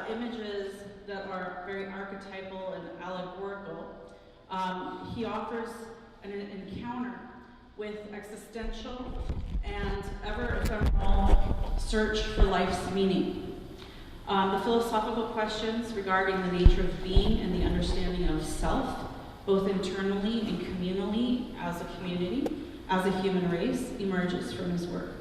images that are very archetypal and allegorical, he offers an encounter with existential and ever-ephemeral search for life's meaning. The philosophical questions regarding the nature of being and the understanding of self, both internally and communally as a community, as a human race, emerges from his work.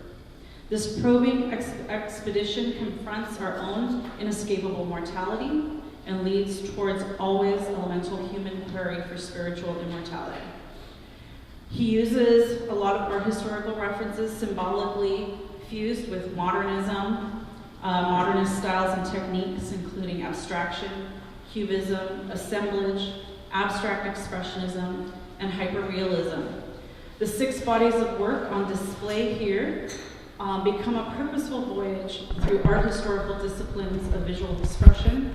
This probing expedition confronts our own inescapable mortality and leads towards always elemental human query for spiritual immortality. He uses a lot of art historical references symbolically fused with modernism, modernist styles and techniques, including abstraction, Cubism, assemblage, abstract expressionism, and hyperrealism. The 6 bodies of work on display here become a purposeful voyage through art historical disciplines of visual expression,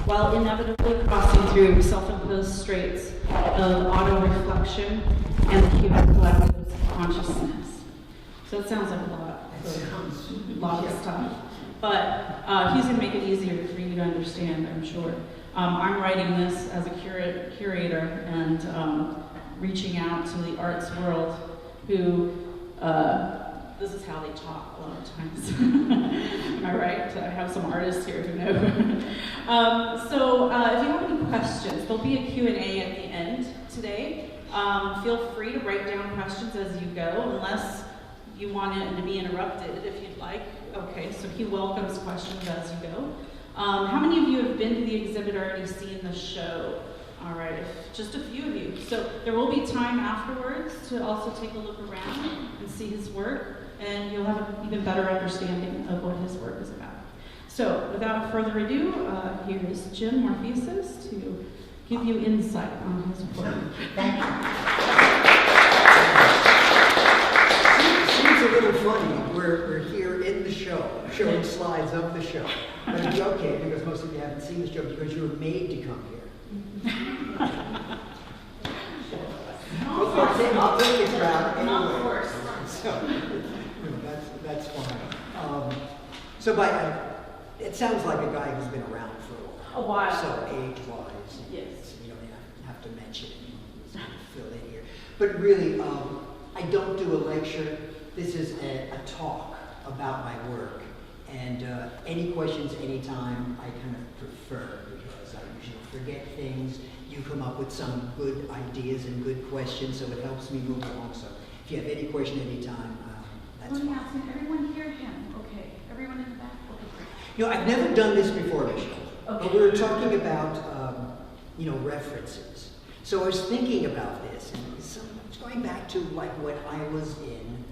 while inevitably crossing through self-imposed straits of auto-reflection and the human collective's consciousness. So it sounds like a lot of stuff. But he's going to make it easier for you to understand, I'm sure. I'm writing this as a curator and reaching out to the arts world who, this is how they talk a lot of times. Am I right? I have some artists here who know. So if you have any questions, there'll be a Q&A at the end today. Feel free to write down questions as you go, unless you want it to be interrupted if you'd like. Okay, so he welcomes questions as you go. How many of you have been to the exhibit or already seen the show? All right, just a few of you. So there will be time afterwards to also take a look around and see his work, and you'll have an even better understanding of what his work is about. So without further ado, here's Jim Morphesis to give you insight on his work. Thank you. Seems a little funny. We're here in the show, showing slides of the show. But it'd be okay, because most of you haven't seen the show because you were made to come here. I'll take this round anyway. Not forced. So, that's fine. It sounds like a guy who's been around for a while. So age-wise, yes. You don't have to mention anyone who's going to fill in here. But really, I don't do a lecture. This is a talk about my work. And any questions, anytime, I kind of prefer, because I usually forget things. You come up with some good ideas and good questions, so it helps me move along. So if you have any question anytime, that's fine. Let me ask him, everyone hear him? Okay. Everyone in the back? Okay, great. You know, I've never done this before, Michelle. Okay. But we were talking about, references. So I was thinking about this, and it's going back to like when I was in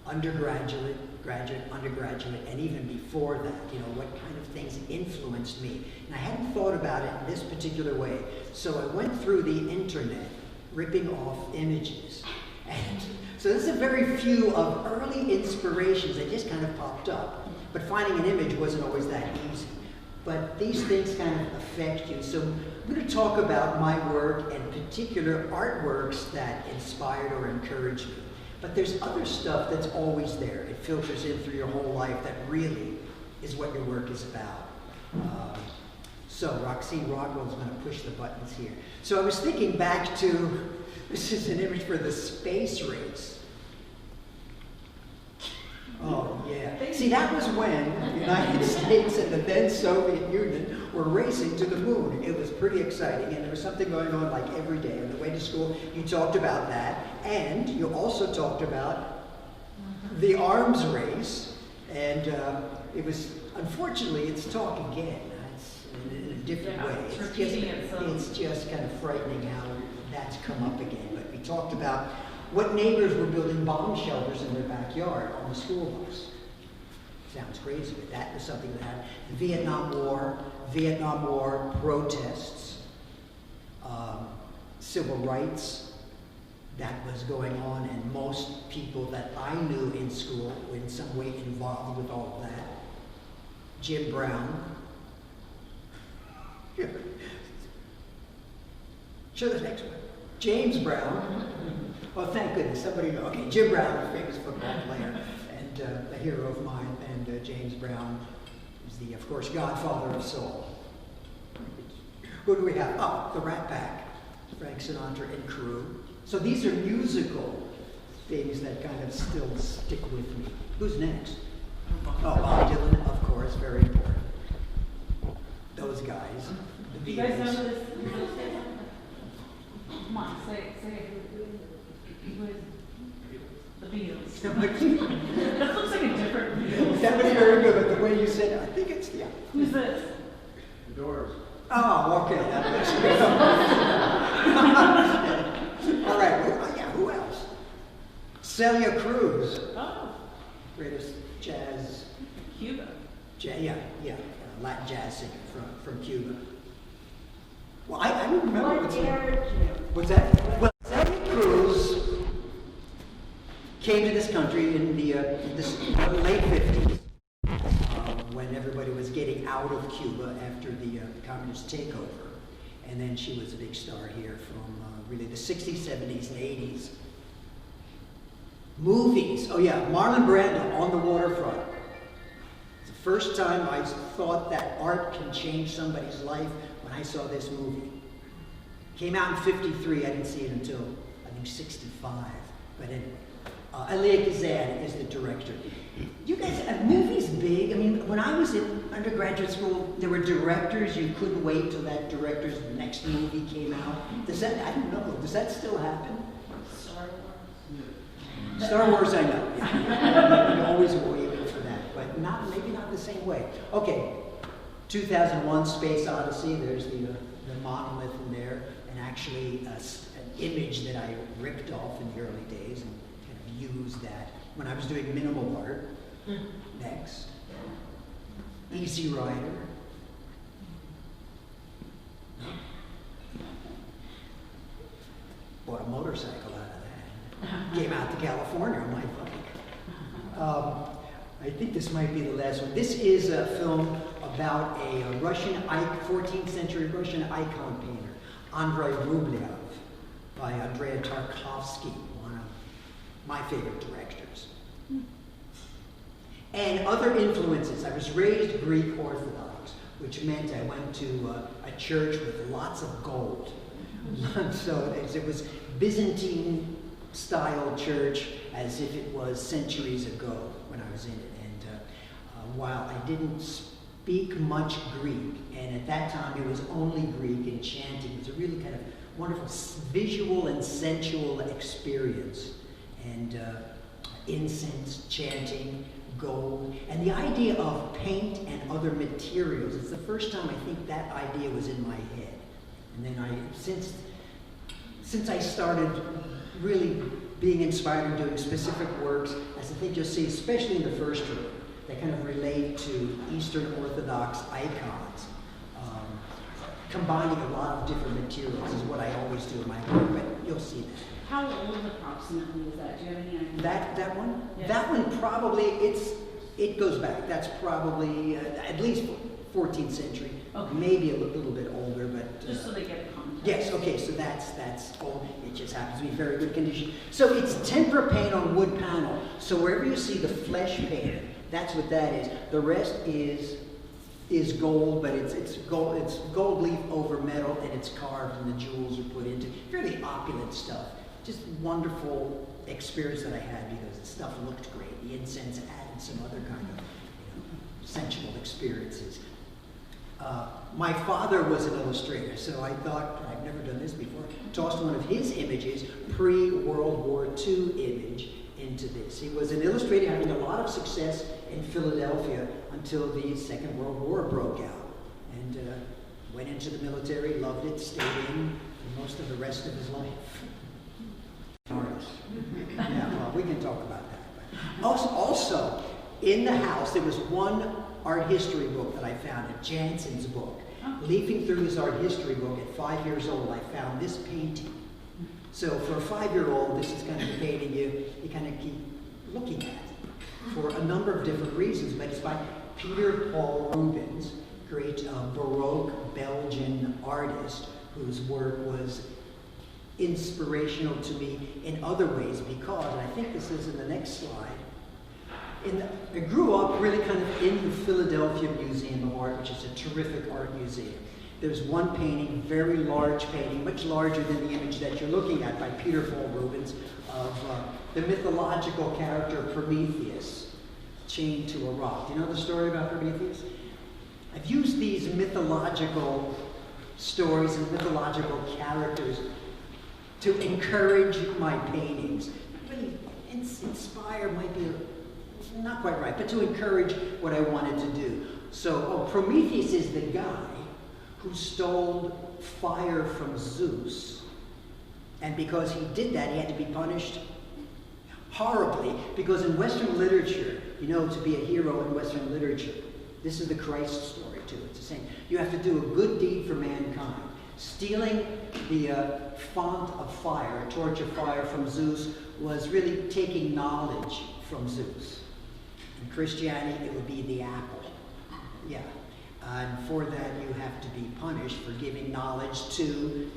undergraduate, and even before that, what kind of things influenced me. And I hadn't thought about it in this particular way. So I went through the internet, ripping off images. And so there's a very few of early inspirations that just kind of popped up. But finding an image wasn't always that easy. But these things kind of affect you. So I'm going to talk about my work and particular artworks that inspired or encouraged me. But there's other stuff that's always there. It filters in through your whole life that really is what your work is about. So Roxy Rodwell's going to push the buttons here. So I was thinking back to, this is an image for the space race. Oh, yeah. See, that was when the United States and the then Soviet Union were racing to the moon. It was pretty exciting, and there was something going on like every day. On the way to school, you talked about that, and you also talked about the arms race, and it was, unfortunately, it's talk again. It's in a different way. It's just kind of frightening how that's come up again. But we talked about what neighbors were building bomb shelters in their backyard on the school bus. Sounds crazy, but that was something that happened. The Vietnam War protests, civil rights, that was going on, and most people that I knew in school were in some way involved with all of that. Jim Brown. Show the next one. James Brown. Oh, thank goodness, somebody knows. Okay, Jim Brown, a famous football player, and a hero of mine, and James Brown He's the, of course, godfather of soul. Who do we have? Oh, the Rat Pack, Frank Sinatra and crew. So these are musical things that kind of still stick with me. Who's next? Oh, Bob Dylan, of course, very important. Those guys. The You guys Beatles. know this? Come on, say it. Who is the Beatles? That looks like a different Beatles. That was very good, but the way you said it, I think it's, yeah. Who's this? The Doors. Oh, okay, that looks good. All right, well, yeah, who else? Celia Cruz, Oh, greatest jazz, Cuba. Latin jazz singer from Cuba. Well, I don't remember what's What's that? Well, Celia Cruz came to this country in the late 50s, when everybody was getting out of Cuba after the communist takeover. And then she was a big star here from really the 60s, 70s, and 80s. Movies. Oh yeah, Marlon Brando, On the Waterfront. It's the first time I thought that art can change somebody's life when I saw this movie. Came out in 53, I didn't see it until, I think, 65. But anyway, Elia Kazan is the director. You guys, are movies big? I mean, when I was in undergraduate school, there were directors, you couldn't wait till that director's next movie came out. Does that, I don't know, does that still happen? Star Wars. Star Wars, I know. Yeah. You always waiting for that, but maybe not the same way. Okay, 2001: Space Odyssey. There's the monolith in there, and actually an image that I ripped off in the early days and kind of used that when I was doing minimal art. Next, Easy Rider. Bought a motorcycle out of that. Came out to California on my bike. I think this might be the last one. This is a film about a Russian, 14th century Russian icon painter, Andrei Rublev, by Andrei Tarkovsky, one of my favorite directors. And other influences. I was raised Greek Orthodox, which meant I went to a church with lots of gold. So it was Byzantine style church as if it was centuries ago when I was in it. And while I didn't speak much Greek, and at that time it was only Greek and chanting, it was a really kind of wonderful visual and sensual experience. And incense, chanting, gold, and the idea of paint and other materials. It's the first time I think that idea was in my head. And then since I started really being inspired and doing specific works, as I think you'll see, especially in the first room, that kind of relate to Eastern Orthodox icons, combining a lot of different materials is what I always do in my work, but you'll see that. How old approximately is that? Do you have any idea? That one? Yes. That one probably, it goes back. That's probably at least 14th century, Okay. maybe a little bit older, but... Just so they get a context. Yes, okay, so that's old. It just happens to be very good condition. So it's tempera paint on wood panel. So wherever you see the flesh paint, that's what that is. The rest is gold, but it's gold leaf over metal, and it's carved, and the jewels are put into fairly opulent stuff. Just wonderful experience that I had because the stuff looked great. The incense added some other kind of sensual experiences. My father was an illustrator, so I thought, I've never done this before, tossed one of his images, pre-World War II image, into this. He was an illustrator having a lot of success in Philadelphia until the Second World War broke out. And went into the military, loved it, stayed in for most of the rest of his life. Artist. Yeah, well, we can talk about that. But also, in the house, there was one art history book that I found, a Jansen's book. Leafing through his art history book at 5 years old, I found this painting. So for a 5-year-old, this is kind of a painting you kind of keep looking at for a number of different reasons, but it's by Peter Paul Rubens, great Baroque Belgian artist whose work was inspirational to me in other ways because, and I think this is in the next slide, I grew up really kind of in the Philadelphia Museum of Art, which is a terrific art museum. There's one painting, very large painting, much larger than the image that you're looking at by Peter Paul Rubens, of the mythological character Prometheus chained to a rock. Do you know the story about Prometheus? I've used these mythological stories and mythological characters to encourage my paintings. Really inspire might be not quite right, but to encourage what I wanted to do. So Prometheus is the guy who stole fire from Zeus. And because he did that, he had to be punished horribly, because in Western literature, you know, to be a hero in Western literature, this is the Christ story too. It's the same. You have to do a good deed for mankind. Stealing the font of fire, a torch of fire from Zeus, was really taking knowledge from Zeus. In Christianity, it would be the apple. Yeah. And for that, you have to be punished for giving knowledge to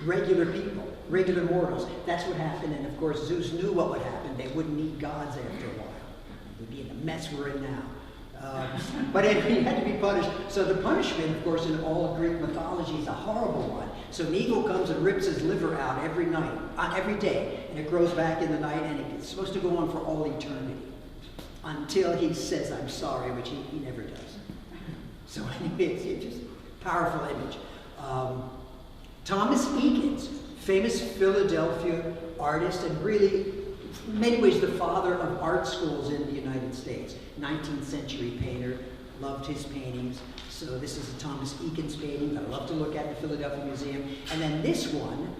regular people, regular mortals. That's what happened, and of course, Zeus knew what would happen. They wouldn't need gods after a while. We'd be in the mess we're in now. But anyway, he had to be punished. So the punishment, of course, in all Greek mythology is a horrible one. So an eagle comes and rips his liver out every night, every day, and it grows back in the night, and it's supposed to go on for all eternity until he says, "I'm sorry," which he never does. So anyway, it's just a powerful image. Thomas Eakins, famous Philadelphia artist, and really, in many ways, the father of art schools in the United States. 19th century painter, loved his paintings. So this is a Thomas Eakins painting that I love to look at in the Philadelphia Museum. And then this one,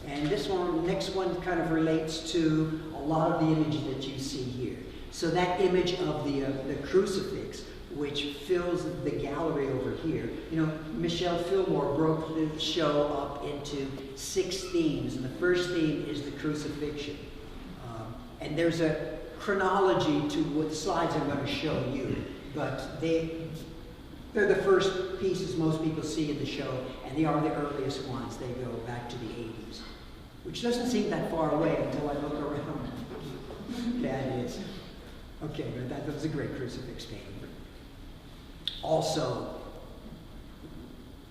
and this one, the next one kind of relates to a lot of the images that you see here. So that image of the crucifix, which fills the gallery over here. You know, Michelle Fillmore broke the show up into 6 themes, and the first theme is the crucifixion. And there's a chronology to what the slides I'm going to show you, but they're the first pieces most people see in the show, and they are the earliest ones. They go back to the 80s, which doesn't seem that far away until I look around. That is. Okay, but that was a great crucifix painting. Also,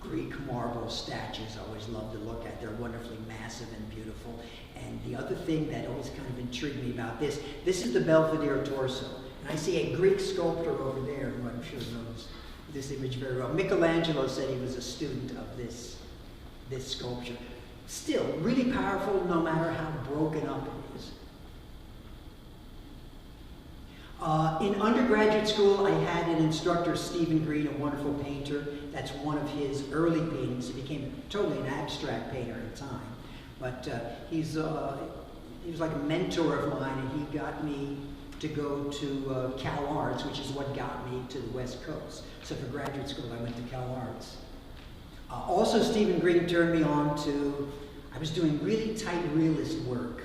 Greek marble statues I always love to look at. They're wonderfully massive and beautiful. And the other thing that always kind of intrigued me about this is the Belvedere torso. And I see a Greek sculptor over there who I'm sure knows this image very well. Michelangelo said he was a student of this sculpture. Still, really powerful no matter how broken up it is. In undergraduate school, I had an instructor, Stephen Green, a wonderful painter. That's one of his early paintings. He became totally an abstract painter at the time. But he was like a mentor of mine, and he got me to go to Cal Arts, which is what got me to the West Coast. So for graduate school, I went to Cal Arts. Also, Stephen Green turned me on to, I was doing really tight realist work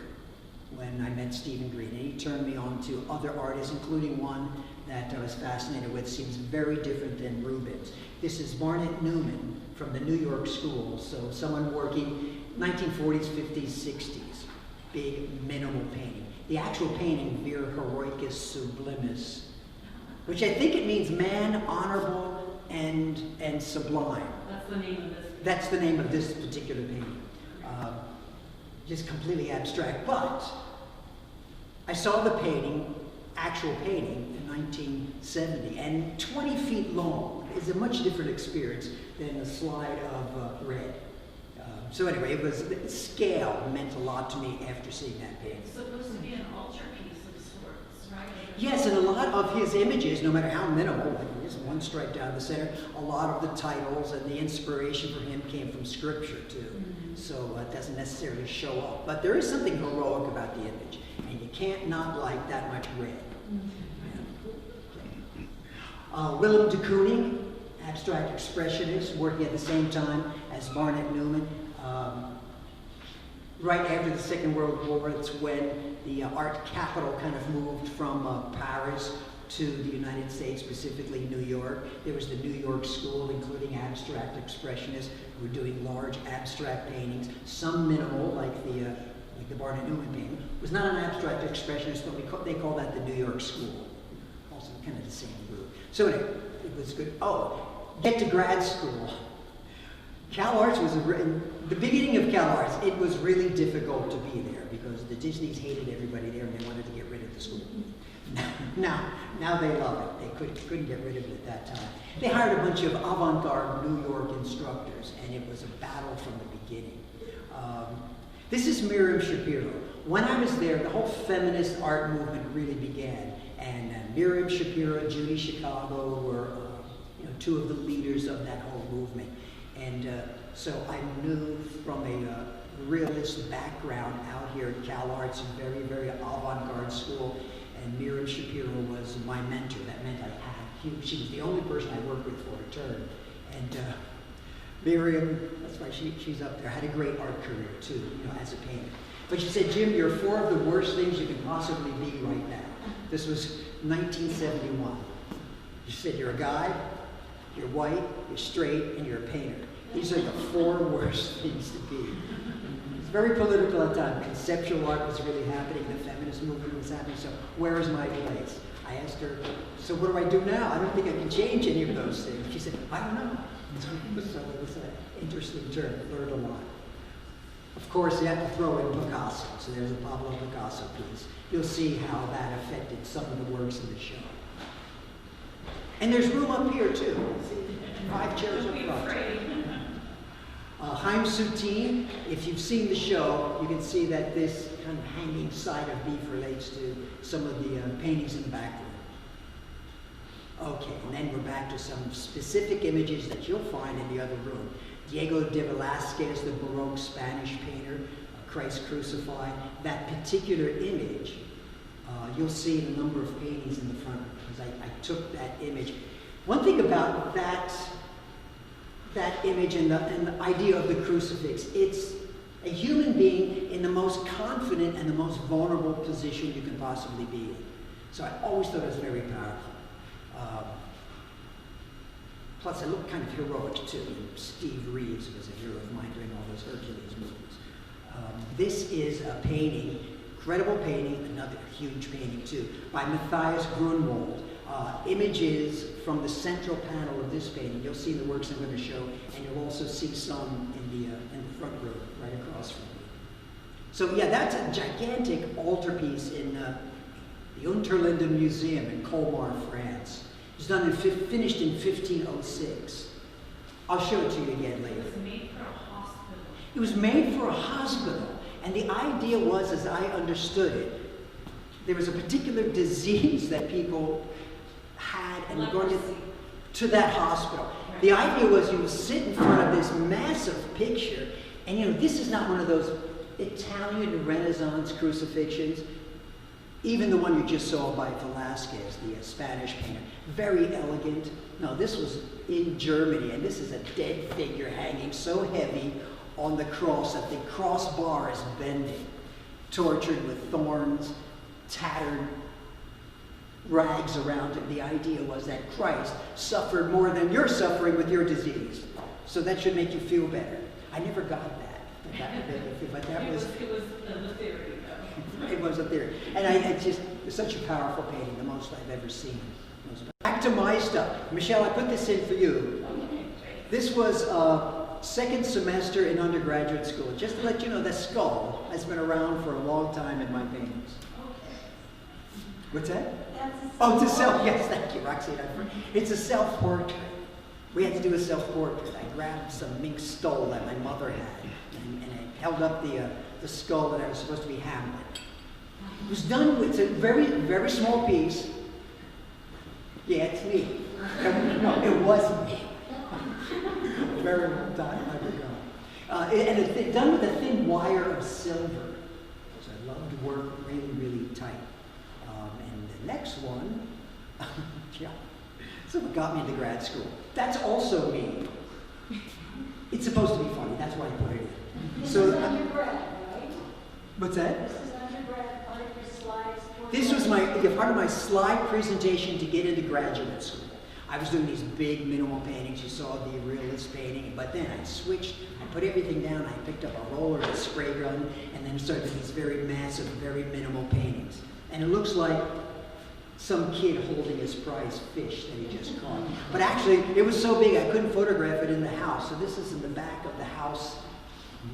when I met Stephen Green, and he turned me on to other artists, including one that I was fascinated with. Seems very different than Rubens. This is Barnett Newman from the New York School, so someone working 1940s, 50s, 60s, big minimal painting. The actual painting, Vir Heroicus Sublimis, which I think it means man, honorable, and sublime. That's the name of this. That's the name of this particular painting. Just completely abstract, but I saw the painting, actual painting, in 1970, and 20 feet long is a much different experience than a slide of red. So anyway, scale meant a lot to me after seeing that painting. It's supposed to be an altarpiece of sorts, right? Yes, and a lot of his images, no matter how minimal, like there's one stripe down the center, a lot of the titles and the inspiration for him came from scripture too. Mm-hmm. So it doesn't necessarily show up. But there is something heroic about the image, and you can't not like that much red. Mm-hmm. Willem de Kooning, abstract expressionist, working at the same time as Barnett Newman. Right after the Second World War, it's when the art capital kind of moved from Paris to the United States, specifically New York. There was the New York School, including abstract expressionists who were doing large abstract paintings, some minimal, like the like the Barnett Newman painting, was not an abstract expressionist, but they call that the New York School. Also kind of the same group. So anyway, it was good. Oh, get to grad school. Cal Arts was, in the beginning of Cal Arts, it was really difficult to be there because the Disneys hated everybody there and they wanted to get rid of the school. Now they love it. They couldn't get rid of it at that time. They hired a bunch of avant-garde New York instructors, and it was a battle from the beginning. This is Miriam Shapiro. When I was there, the whole feminist art movement really began, and Miriam Shapiro, Judy Chicago were two of the leaders of that whole movement. And so I knew from a realist background out here at Cal Arts, a very, very avant-garde school, and Miriam Shapiro was my mentor. That meant I had, she was the only person I worked with for a term. And Miriam, that's why she's up there, had a great art career too, as a painter. But she said, Jim, you're four of the worst things you can possibly be right now. This was 1971. She said, you're a guy, you're white, you're straight, and you're a painter. These are the four worst things to be. It's very political at the time. Conceptual art was really happening. The feminist movement was happening. So where is my place? I asked her, so what do I do now? I don't think I can change any of those things. She said, I don't know. So it was an interesting term. Learned a lot. Of course, you have to throw in Picasso. So there's a Pablo Picasso piece. You'll see how that affected some of the works in the show. And there's room up here, too. See, 5 chairs up front. Haim Soutine, if you've seen the show, you can see that this kind of hanging side of beef relates to some of the paintings in the back room. Okay, and then we're back to some specific images that you'll find in the other room. Diego de Velázquez, the Baroque Spanish painter, Christ crucified. That particular image, you'll see in a number of paintings in the front, because I took that image. One thing about that image and the idea of the crucifix, it's a human being in the most confident and the most vulnerable position you can possibly be in. So I always thought it was very powerful. Plus, it looked kind of heroic too. Steve Reeves was a hero of mine during all those Hercules movies. This is a painting, incredible painting, another huge painting too, by Matthias Grunwald. Images from the central panel of this painting. You'll see the works I'm going to show, and you'll also see some in the front row, right across from me. So yeah, that's a gigantic altarpiece in the Unterlinden Museum in Colmar, France. It was done finished in 1506. I'll show it to you again later. It was made for a hospital. It was made for a hospital, and the idea was, as I understood it, there was a particular disease that people had and were going to that hospital. Right. The idea was you would sit in front of this massive picture, and this is not one of those Italian Renaissance crucifixions. Even the one you just saw by Velázquez, the Spanish painter, very elegant. No, this was in Germany, and this is a dead figure hanging so heavy on the cross that the crossbar is bending, tortured with thorns, tattered rags around it. The idea was that Christ suffered more than you're suffering with your disease. So that should make you feel better. I never got that. But that was a theory, though. It was a theory. And it's such a powerful painting, the most I've ever seen. Back to my stuff. Michelle, I put this in for you. This was second semester in undergraduate school. Just to let you know, the skull has been around for a long time in my paintings. What's that? It's a self, yes, thank you, Roxy. It's a self-portrait. We had to do a self-portrait. I grabbed some mink stole that my mother had, and I held up the skull that I was supposed to be Hamlet. It was done with, it's a very, very small piece. Yeah, it's me. No, it wasn't me. A very long time ago. And it's done with a thin wire of silver. So I love to work really, really tight. And the next one, yeah, so what got me into grad school. That's also me. It's supposed to be funny, that's why I put it in. This is undergrad, right? What's that? This is undergrad, part of your slides. This was part of my slide presentation to get into graduate school. I was doing these big minimal paintings. You saw the realist painting, but then I switched. I put everything down. I picked up a roller, a spray gun, and then started these very massive, very minimal paintings. And it looks like some kid holding his prize fish that he just caught. But actually, it was so big I couldn't photograph it in the house. So this is in the back of the house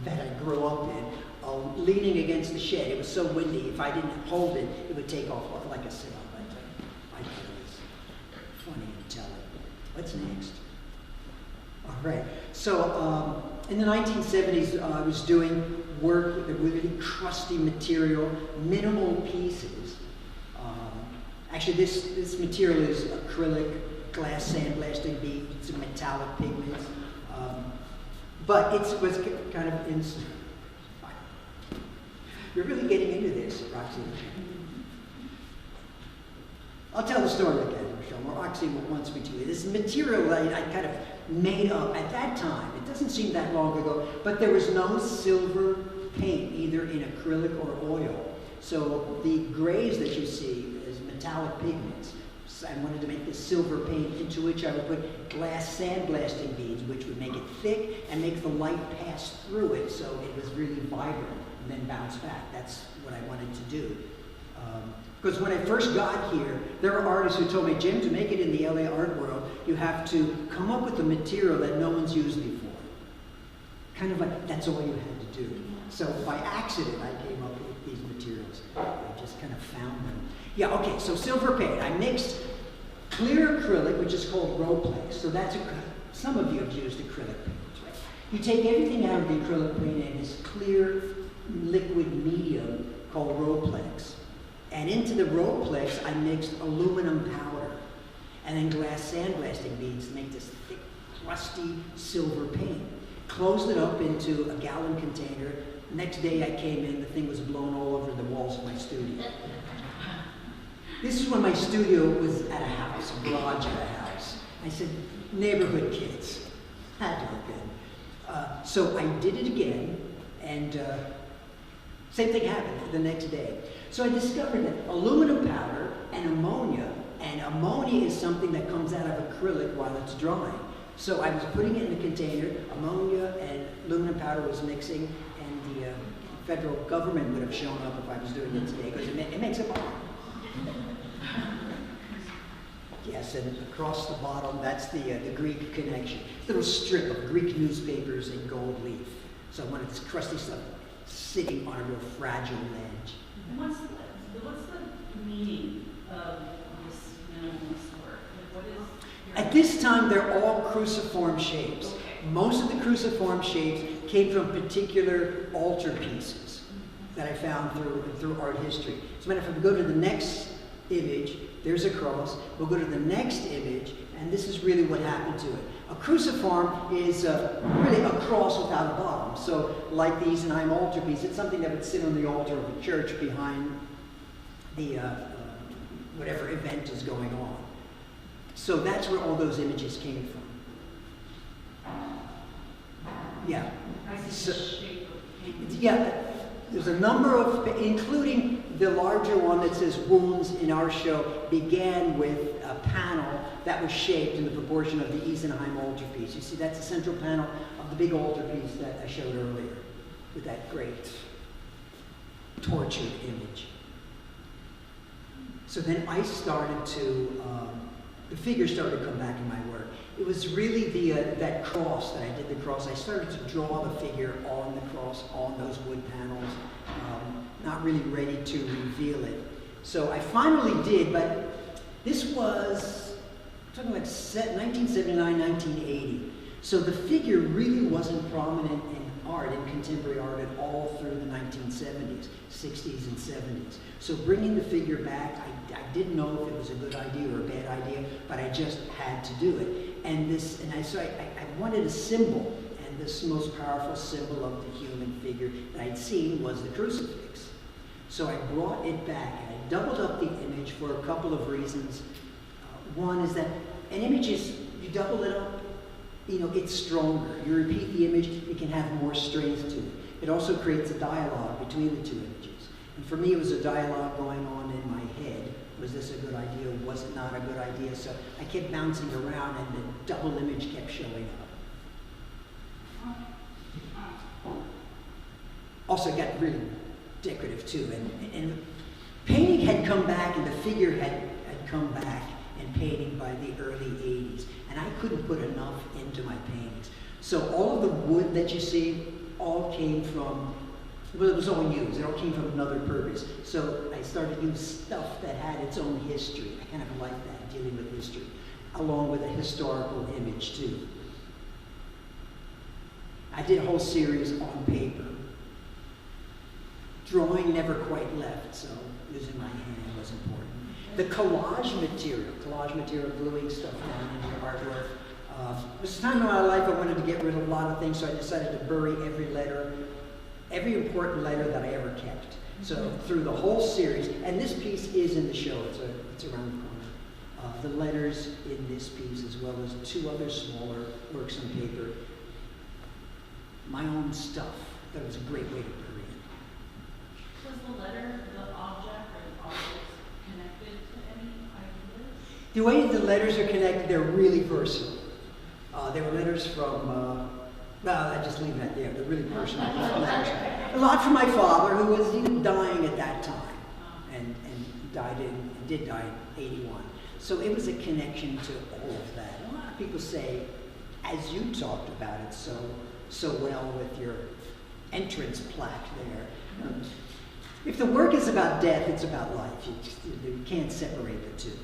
that I grew up in, leaning against the shed. It was so windy. If I didn't hold it, it would take off like a sail. I thought it was funny to tell it. What's next? All right. So in the 1970s, I was doing work with a really crusty material, minimal pieces. Actually, this material is acrylic, glass sandblasting beads, and metallic pigments. But it was kind of You're really getting into this, Roxy. I'll tell the story again, Michelle, or Roxy wants me to. This material that I kind of made up at that time. It doesn't seem that long ago, but there was no silver paint, either in acrylic or oil. So the grays that you see is metallic pigments. So I wanted to make this silver paint into which I would put glass sandblasting beads, which would make it thick and make the light pass through it so it was really vibrant and then bounce back. That's what I wanted to do. Because when I first got here, there were artists who told me, Jim, to make it in the LA art world, you have to come up with a material that no one's used before. Kind of like, that's all you had to do. So by accident, I came up with these materials. I just kind of found them. Yeah, okay, so silver paint. I mixed clear acrylic, which is called Rhoplay. So that's some of you have used acrylic paint, right? You take everything out of the acrylic paint in this clear liquid medium called Rhoplex. And into the Rhoplex, I mixed aluminum powder and then glass sandblasting beads to make this thick, crusty silver paint. Closed it up into a gallon container. Next day I came in, the thing was blown all over the walls of my studio. This is when my studio was at a house, a garage at a house. I said, neighborhood kids. Had to have been. So I did it again, and same thing happened the next day. So I discovered that aluminum powder and ammonia is something that comes out of acrylic while it's drying. So I was putting it in a container, ammonia and aluminum powder was mixing, and the federal government would have shown up if I was doing it today, because it makes a bomb. Yes, and across the bottom, that's the Greek connection. Little strip of Greek newspapers in gold leaf. So I wanted this crusty stuff sitting on a real fragile ledge. And what's the meaning of this minimalist work? Like, what is At this time, they're all cruciform shapes. Okay. Most of the cruciform shapes came from particular altar pieces that I found through art history. As a matter of fact, if we go to the next image, there's a cross. We'll go to the next image, and this is really what happened to it. A cruciform is really a cross without a bottom. So like the Isenheim altarpiece, it's something that would sit on the altar of a church behind the whatever event is going on. So that's where all those images came from. Yeah. I see the shape of paint. Yeah, there's a number of, including the larger one that says Wounds in our show, began with a panel that was shaped in the proportion of the Isenheim altarpiece. You see, that's the central panel of the big altarpiece that I showed earlier, with that great tortured image. So then I started to, the figures started to come back in my work. It was really that cross that I did the cross. I started to draw the figure on the cross, on those wood panels, not really ready to reveal it. So I finally did, but this was, I'm talking like 1979, 1980. So the figure really wasn't prominent in art, in contemporary art at all through the 1970s, 60s, and 70s. So bringing the figure back, I didn't know if it was a good idea or a bad idea, but I just had to do it. And so I wanted a symbol, and this most powerful symbol of the human figure that I'd seen was the crucifix. So I brought it back, and I doubled up the image for a couple of reasons. One is that an image is, you double it up, it's stronger. You repeat the image, it can have more strength to it. It also creates a dialogue between the two images. And for me, it was a dialogue going on in my head Was this a good idea? Was it not a good idea? So I kept bouncing around and the double image kept showing up. Also got really decorative too. And painting had come back and the figure had come back in painting by the early 80s. And I couldn't put enough into my paintings. So all of the wood that you see all came from, well, it was all used. It all came from another purpose. So I started to use stuff that had its own history. I kind of like that, dealing with history, along with a historical image too. I did a whole series on paper. Drawing never quite left, so using my hand was important. The collage material, gluing stuff down into your artwork. It was a time in my life I wanted to get rid of a lot of things, so I decided to bury every letter, every important letter that I ever kept. So through the whole series, and this piece is in the show, it's around the corner. The letters in this piece, as well as two other smaller works on paper. My own stuff. That was a great way to bury it. Was the letter, the object, or the objects connected to any ideas? The way the letters are connected, they're really personal. They were letters from, well, I just leave that there. They're really personal letters. A lot from my father, who was even dying at that time, and did die in 81. So it was a connection to all of that. A lot of people say, as you talked about it so well with your entrance plaque there. If the work is about death, it's about life. You can't separate the two.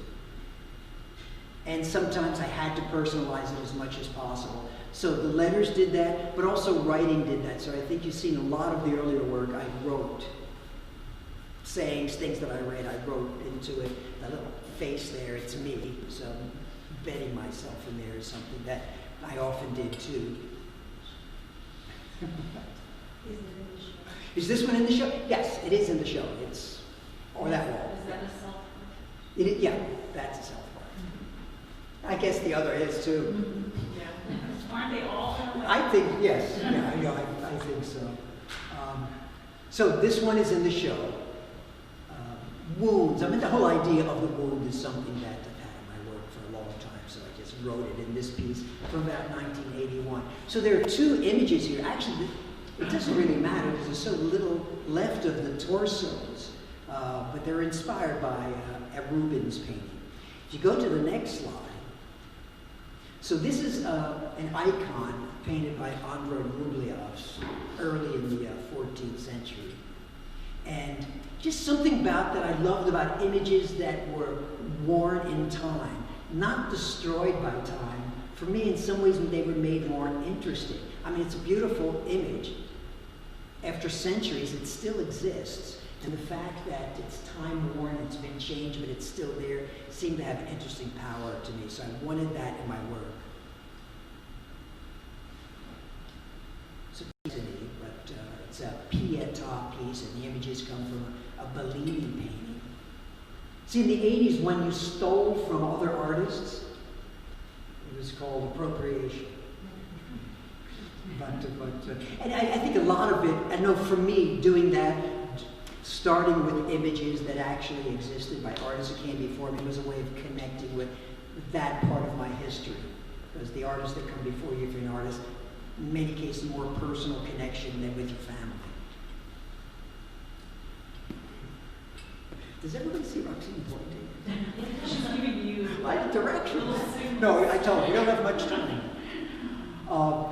And sometimes I had to personalize it as much as possible. So the letters did that, but also writing did that. So I think you've seen a lot of the earlier work I wrote. Sayings, things that I read, I wrote into it. That little face there, it's me. So betting myself in there is something that I often did too. Is this one in the show? Yes, it is in the show. It's, or that wall. Is that a self-portrait? Yeah, that's a self-portrait. I guess the other is too. Yeah. Aren't they all in a way? I think, yes. Yeah, I think so. So this one is in the show. Wounds. I mean, the whole idea of the wound is something that I've had in my work for a long time, so I just wrote it in this piece from about 1981. So there are two images here. Actually, it doesn't really matter because there's so little left of the torsos, but they're inspired by Rubens' painting. If you go to the next slide, so this is an icon painted by Andrei Rublev early in the 14th century. And just something about that I loved about images that were worn in time, not destroyed by time. For me, in some ways, they were made more interesting. I mean, it's a beautiful image. After centuries, it still exists. And the fact that it's time-worn, it's been changed, but it's still there, seemed to have an interesting power to me. So I wanted that in my work. It's a piece, but it's a Pietà piece, and the images come from a Bellini painting. See, in the 80s, when you stole from other artists, it was called appropriation. And I think a lot of it, I know for me, doing that, starting with images that actually existed by artists who came before me, was a way of connecting with that part of my history. Because the artists that come before you, if you're an artist, in many cases, more personal connection than with your family. Does everybody see Roxanne pointing? She's giving you Like directions. little signals. No, I told you, we don't have much time.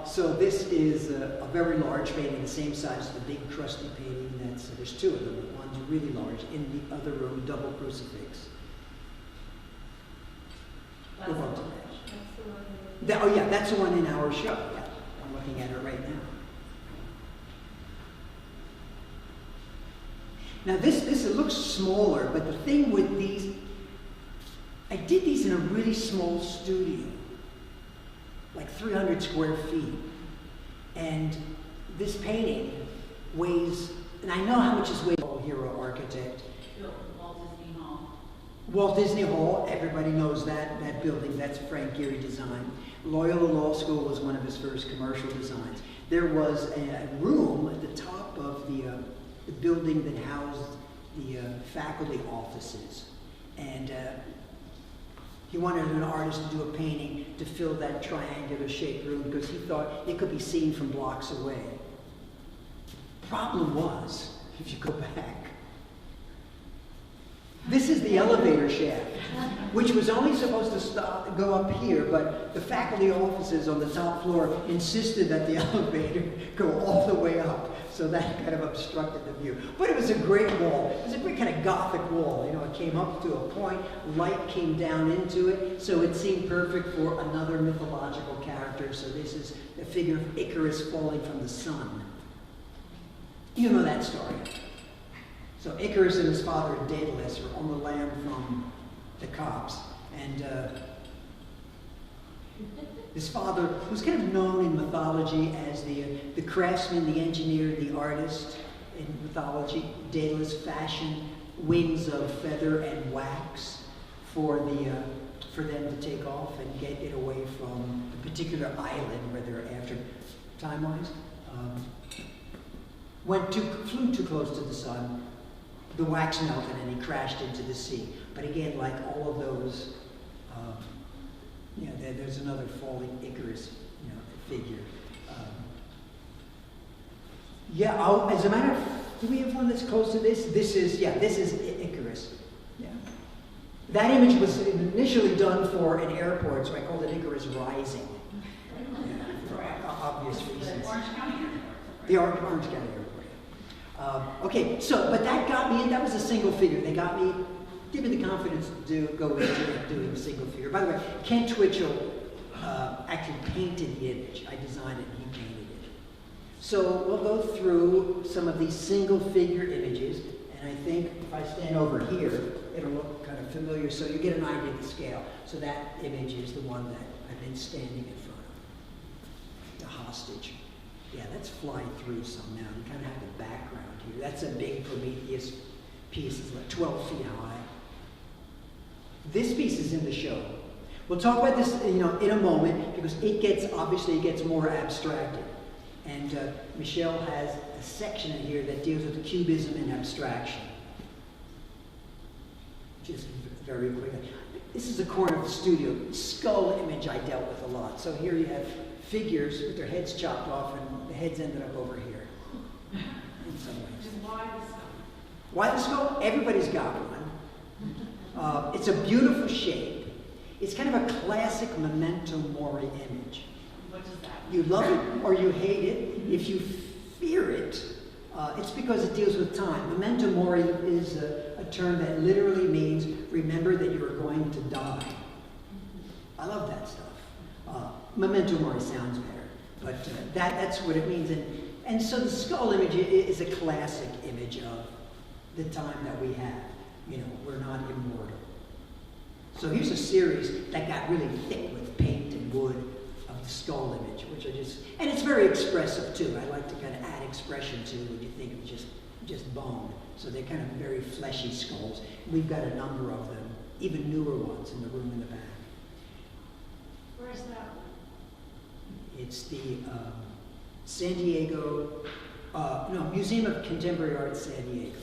So this is a very large painting, the same size as the big crusty painting. There's two of them. One's really large. In the other room, double crucifix. Go on to that. Oh yeah, that's the one in our show. Yeah, I'm looking at it right now. Now this it looks smaller, but the thing with these, I did these in a really small studio, like 300 square feet. And this painting weighs, and I know how much this weighs. Hero architect. Built Walt Disney Hall. Walt Disney Hall, everybody knows that building, that's Frank Gehry design. Loyola Law School was one of his first commercial designs. There was a room at the top of the building that housed the faculty offices. And he wanted an artist to do a painting to fill that triangular shaped room because he thought it could be seen from blocks away. Problem was, if you go back, this is the elevator shaft, which was only supposed to go up here, but the faculty offices on the top floor insisted that the elevator go all the way up, so that kind of obstructed the view. But it was a great wall. It was a great kind of Gothic wall. You know, it came up to a point, light came down into it, so it seemed perfect for another mythological character. So this is the figure of Icarus falling from the sun. You know that story. So Icarus and his father Daedalus were on the lam from the cops, and his father was kind of known in mythology as the craftsman, the engineer, the artist in mythology. Daedalus fashioned wings of feather and wax for them to take off and get it away from a particular island where they're after time-wise. Flew too close to the sun. The wax melted and he crashed into the sea. But again, like all of those, there's another falling Icarus, figure. As a matter of, do we have one that's close to this? This is Icarus. Yeah. That image was initially done for an airport, so I called it Icarus Rising. Yeah, for obvious reasons. Orange County Airport. The Orange County Airport. Okay, but that got me in. That was a single figure. They got me, give me the confidence to go into doing a single figure. By the way, Ken Twitchell actually painted the image. I designed it and he painted it. So we'll go through some of these single figure images, and I think if I stand over here, it'll look kind of familiar, so you get an idea of the scale. So that image is the one that I've been standing in front of, the hostage. Yeah, let's fly through some now. You kind of have the background here. That's a big Prometheus piece. It's like 12 feet high. This piece is in the show. We'll talk about this, in a moment, because it gets more abstracted. And Michelle has a section in here that deals with Cubism and abstraction. Just very quickly. This is a corner of the studio. Skull image I dealt with a lot. So here you have figures with their heads chopped off, and the heads ended up over here in some ways. Why the skull? Why the skull? Everybody's got one. It's a beautiful shape. It's kind of a classic Memento Mori image. What does that mean? You love it or you hate it. If you fear it, it's because it deals with time. Memento Mori is a term that literally means remember that you are going to die. I love that stuff. Memento Mori sounds better, but that's what it means. And so the skull image is a classic image of the time that we have. We're not immortal. So here's a series that got really thick with paint and wood of the skull image, which and it's very expressive too. I like to kind of add expression to when you think of just bone. So they're kind of very fleshy skulls. We've got a number of them, even newer ones in the room in the back. Where's that one? It's the San Diego, Museum of Contemporary Art, San Diego,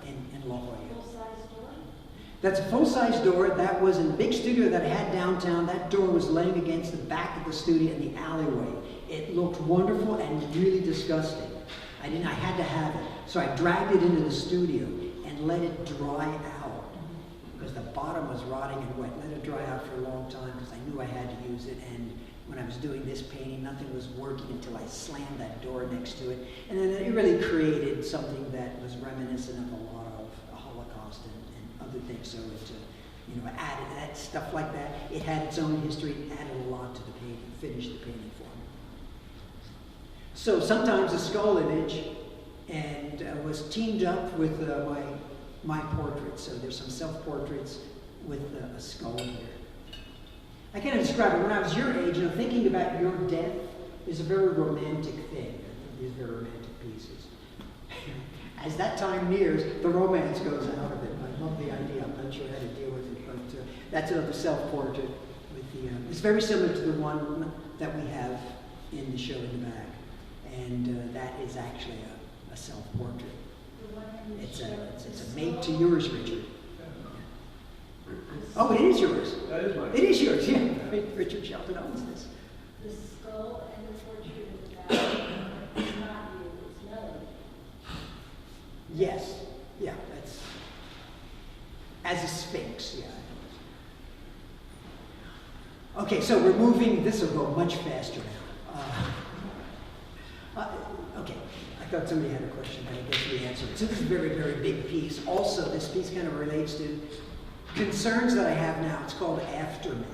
in La Jolla. Full-size door? That's a full-size door. That was in a big studio that I had downtown. That door was laying against the back of the studio in the alleyway. It looked wonderful and really disgusting. I had to have it. So I dragged it into the studio and let it dry out because the bottom was rotting and wet. Let it dry out for a long time because I knew I had to use it. And when I was doing this painting, nothing was working until I slammed that door next to it. And then it really created something that was reminiscent of a lot of the Holocaust and other things. So it, added that stuff like that. It had its own history. It added a lot to the painting, finished the painting for me. So sometimes a skull image and was teamed up with my portraits. So there's some self-portraits with a skull here. I kind of describe it. When I was your age, thinking about your death is a very romantic thing. I think these are very romantic pieces. As that time nears, the romance goes out of it. I love the idea. I'm not sure how to deal with it, but that's another self-portrait. It's very similar to the one that we have in the show in the back, and that is actually a self-portrait. The one in the It's show, a the mate to yours, Richard. Oh, it is yours. That is mine. It is yours, yeah. Richard Shelton owns this. The skull and the portrait of that is not you, it's Melody. Yes, yeah, that's, as a sphinx, yeah. Okay, so we're moving, this will go much faster now. Okay, I thought somebody had a question, but I guess we answered it. So this is a very, very big piece. Also, this piece kind of relates to concerns that I have now. It's called aftermath.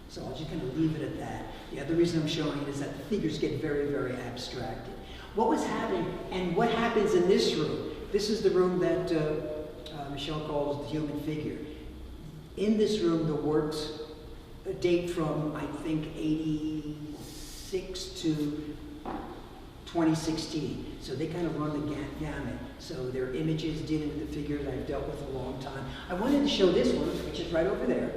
So I'll just kind of leave it at that. The other reason I'm showing it is that the figures get very, very abstracted. What was happening, and what happens in this room, this is the room that Michelle calls the human figure. In this room, the works date from, I think, 86 to 2016. So they kind of run the gamut. So their images dealing with the figures I've dealt with a long time. I wanted to show this one, which is right over there,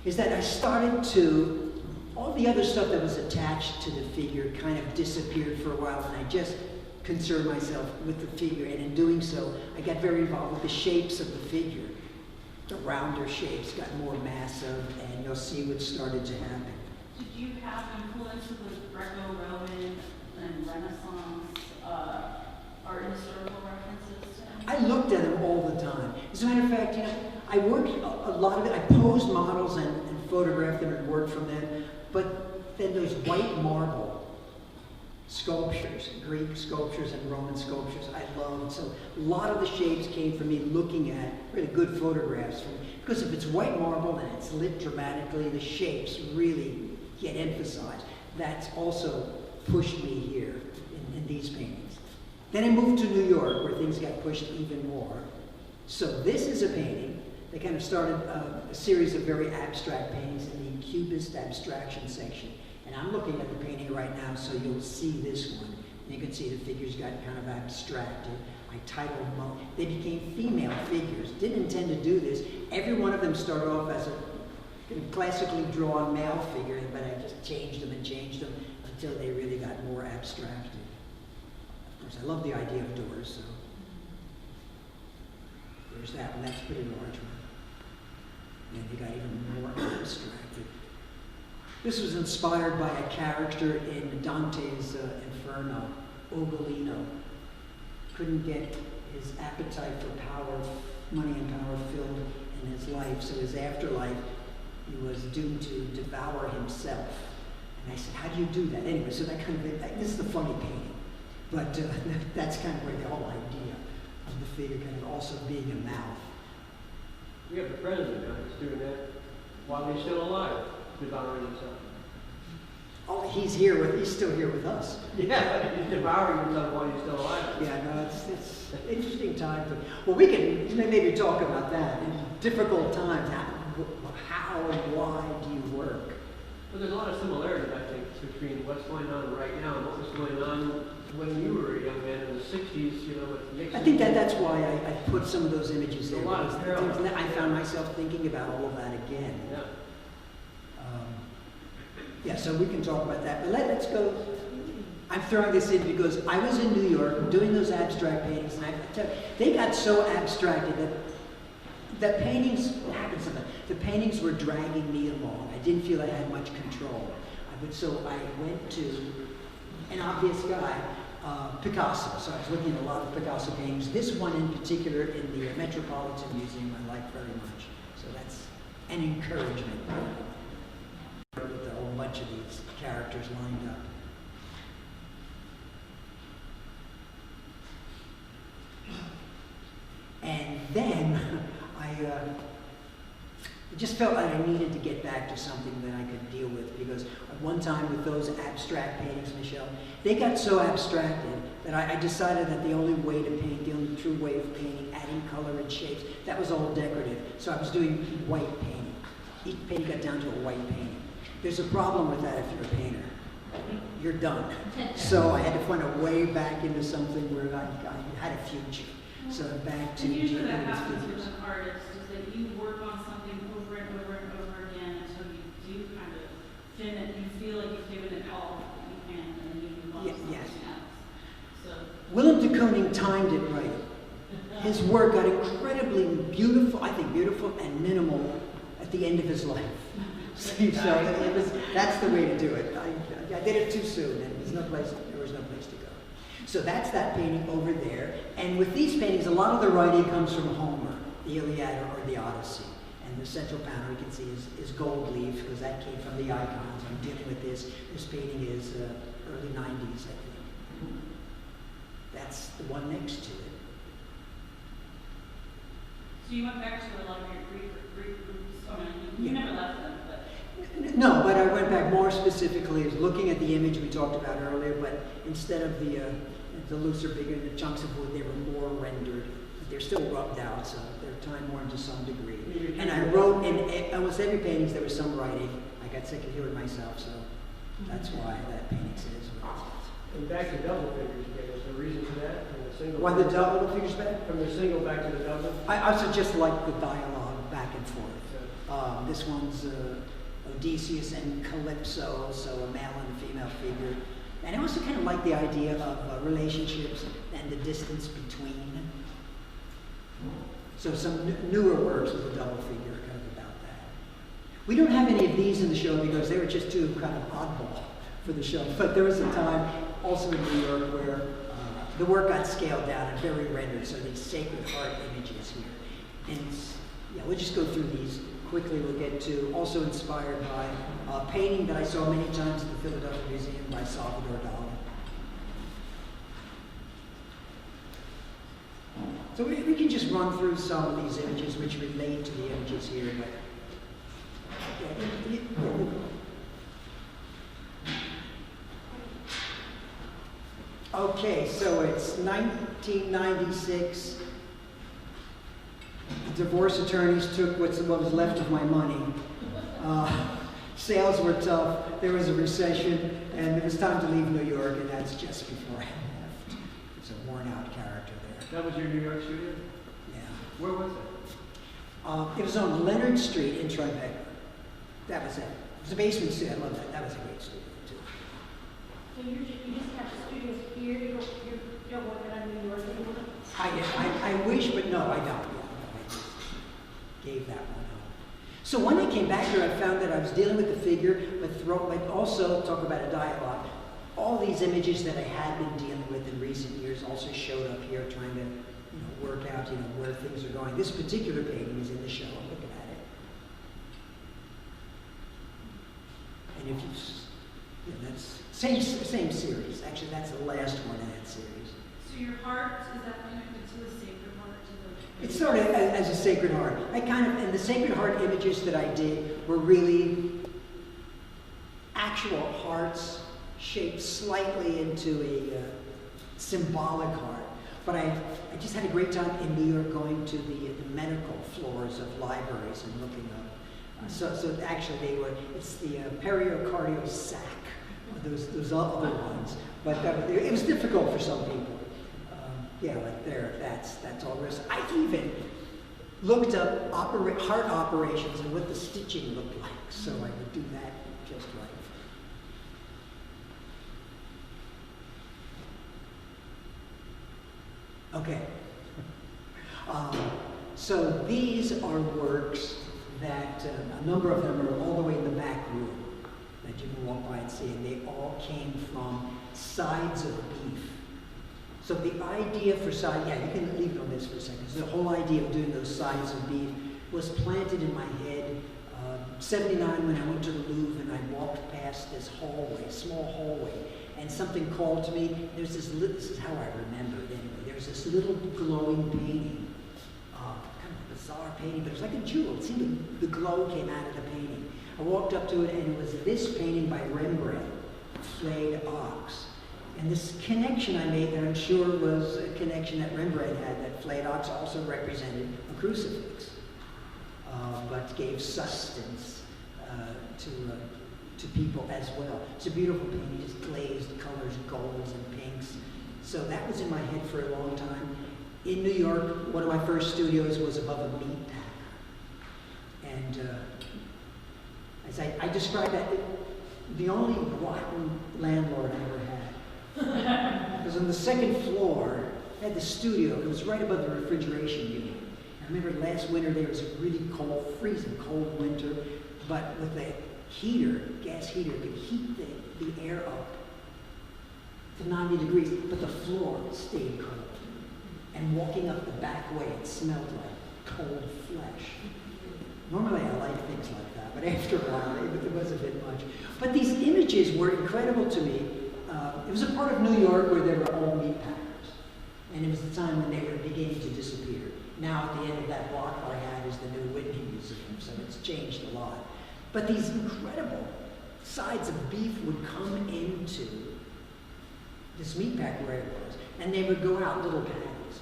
is that I started to, all the other stuff that was attached to the figure kind of disappeared for a while, and I just concerned myself with the figure, and in doing so, I got very involved with the shapes of the figure. The rounder shapes got more massive, and you'll see what started to happen. Did you have influence with Greco-Roman and Renaissance art historical references to I looked at them all the time. As a matter of fact, you know, I worked a lot of it. I posed models and photographed them and worked from them. But then those white marble sculptures, Greek sculptures and Roman sculptures, I loved. So a lot of the shapes came from me looking at really good photographs. Because if it's white marble and it's lit dramatically, the shapes really get emphasized. That's also pushed me here in these paintings. Then I moved to New York, where things got pushed even more. So this is a painting that kind of started a series of very abstract paintings in the Cubist abstraction section. And I'm looking at the painting right now, so you'll see this one. You can see the figures got kind of abstracted. I titled them, they became female figures. Didn't intend to do this. Every one of them started off as a classically drawn male figure, but I just changed them until they really got more abstracted. Of course, I love the idea of doors, so there's that one. That's a pretty large one. And they got even more abstracted. This was inspired by a character in Dante's Inferno, Ugolino. Couldn't get his appetite for power, money and power filled in his life, so his afterlife, he was doomed to devour himself. And I said, how do you do that? Anyway, so that kind of, this is the funny painting. But that's kind of where the whole idea of the figure kind of also being a mouth. We have the president now that's doing that while he's still alive, devouring himself. Oh, he's still here with us. Yeah, he's devouring himself while he's still alive. Yeah, no, it's an interesting time. Well, we can maybe talk about that. In difficult times, how and why do you work? Well, there's a lot of similarities, I think, between what's going on right now and what was going on when you were a young man in the 60s, you know, with Nixon. I think that's why I put some of those images there. A lot of parallels. I found myself thinking about all of that again. Yeah. Yeah, so we can talk about that. But let's go. I'm throwing this in because I was in New York doing those abstract paintings, and they got so abstracted that paintings, what happened sometimes, the paintings were dragging me along. I didn't feel I had much control. So I went to an obvious guy, Picasso. So I was looking at a lot of Picasso paintings. This one in particular in the Metropolitan Museum I like very much. So that's an encouragement. With a whole bunch of these characters lined up. And then I just felt like I needed to get back to something that I could deal with, because at one time with those abstract paintings, Michelle, they got so abstracted that I decided that the only way to paint, the only true way of painting, adding color and shapes, that was all decorative. So I was doing white painting. Each painting got down to a white painting. There's a problem with that if you're a painter. You're done. So I had to find a way back into something where I had a future. So back to And usually doing that these happens figures. with an artist, is that you work on something over and over and over again until you do kind of fin it, you feel like you've given it all that you can, and then you move on to something Yes. else. So, Willem de Kooning timed it right. His work got incredibly beautiful, I think beautiful and minimal the end of his life. So that's the way to do it. I did it too soon, and there was no place to go. So that's that painting over there. And with these paintings, a lot of the writing comes from Homer, the Iliad or the Odyssey. And the central panel you can see is gold leaf, because that came from the icons. I'm dealing with this. This painting is early 90s, I think. That's the one next to it. So you went back to a lot of your Greek roots. I mean, you never left them, but... No, but I went back more specifically, as looking at the image we talked about earlier, but instead of the looser, bigger, the chunks of wood, they were more rendered. They're still rubbed out, so they're time-worn to some degree. And I wrote in almost every painting there was some writing. I got sick of hearing myself, so that's why that painting says what it says. And back to double figures again, is there a reason for that? From the single Why the double figures back? From the single back to the double? I also just like the dialogue back and forth. This one's Odysseus and Calypso, so a male and a female figure. And I also kind of like the idea of relationships and the distance between. So some newer works with a double figure kind of about that. We don't have any of these in the show because they were just too kind of oddball for the show. But there was a time also in New York where the work got scaled down and very rendered, so these Sacred Heart images here. And yeah, we'll just go through these quickly. We'll get to, also inspired by a painting that I saw many times at the Philadelphia Museum by Salvador Dali. So we can just run through some of these images which relate to the images here. Okay, so it's 1996. The divorce attorneys took what was left of my money. Sales were tough. There was a recession, and it was time to leave New York, and that's just before I left. It's a worn-out character there. That was your New York studio? Yeah. Where was it? It was on Leonard Street in Tribeca. That was it. It was a basement studio. I love that. That was a great studio, too. So you just have studios here, you don't work it on New York anymore? I wish, but no, I don't. Yeah, no, I just gave that one up. So when I came back here, I found that I was dealing with the figure, but also talk about a dialogue. All these images that I had been dealing with in recent years also showed up here, trying to work out where things are going. This particular painting is in the show. I'm looking at it, and if that's same series. Actually, that's the last one in that series. So your heart, is that connected to the Sacred Heart? It's sort of as a Sacred Heart. And the Sacred Heart images that I did were really actual hearts shaped slightly into a symbolic heart. But I just had a great time in New York going to the medical floors of libraries and looking up. So actually it's the pericardial sac, those other ones. But it was difficult for some people. Yeah, like there, that's all there is. I even looked up heart operations and what the stitching looked like, so I would do that just right. Okay. So these are works that a number of them are all the way in the back room that you can walk by and see, and they all came from sides of beef. So the idea for you can leave it on this for a second. So the whole idea of doing those sides of beef was planted in my head. 79 when I went to the Louvre and I walked past this hallway, small hallway, and something called to me. There's this is how I remember it anyway. There's this little glowing painting, kind of a bizarre painting, but it was like a jewel. It seemed like the glow came out of the painting. I walked up to it and it was this painting by Rembrandt, Flayed Ox. And this connection I made that I'm sure was a connection that Rembrandt had, that flayed ox also represented a crucifix, but gave sustenance to people as well. It's a beautiful painting, just glazed colors, golds and pinks. So that was in my head for a long time. In New York, one of my first studios was above a meat packer. And as I described that, the only rotten landlord I ever had. Because on the second floor, I had the studio. It was right above the refrigeration unit. I remember last winter there was a really cold, freezing cold winter, but with the heater, gas heater, could heat the air up to 90 degrees, but the floor stayed cold. And walking up the back way, it smelled like cold flesh. Normally I like things like that, but after a while it was a bit much. But these images were incredible to me. It was a part of New York where there were all meat packers. And it was the time when they were beginning to disappear. Now at the end of that block I had is the new Whitney Museum, so it's changed a lot. But these incredible sides of beef would come into this meat packer where it was, and they would go out little patties.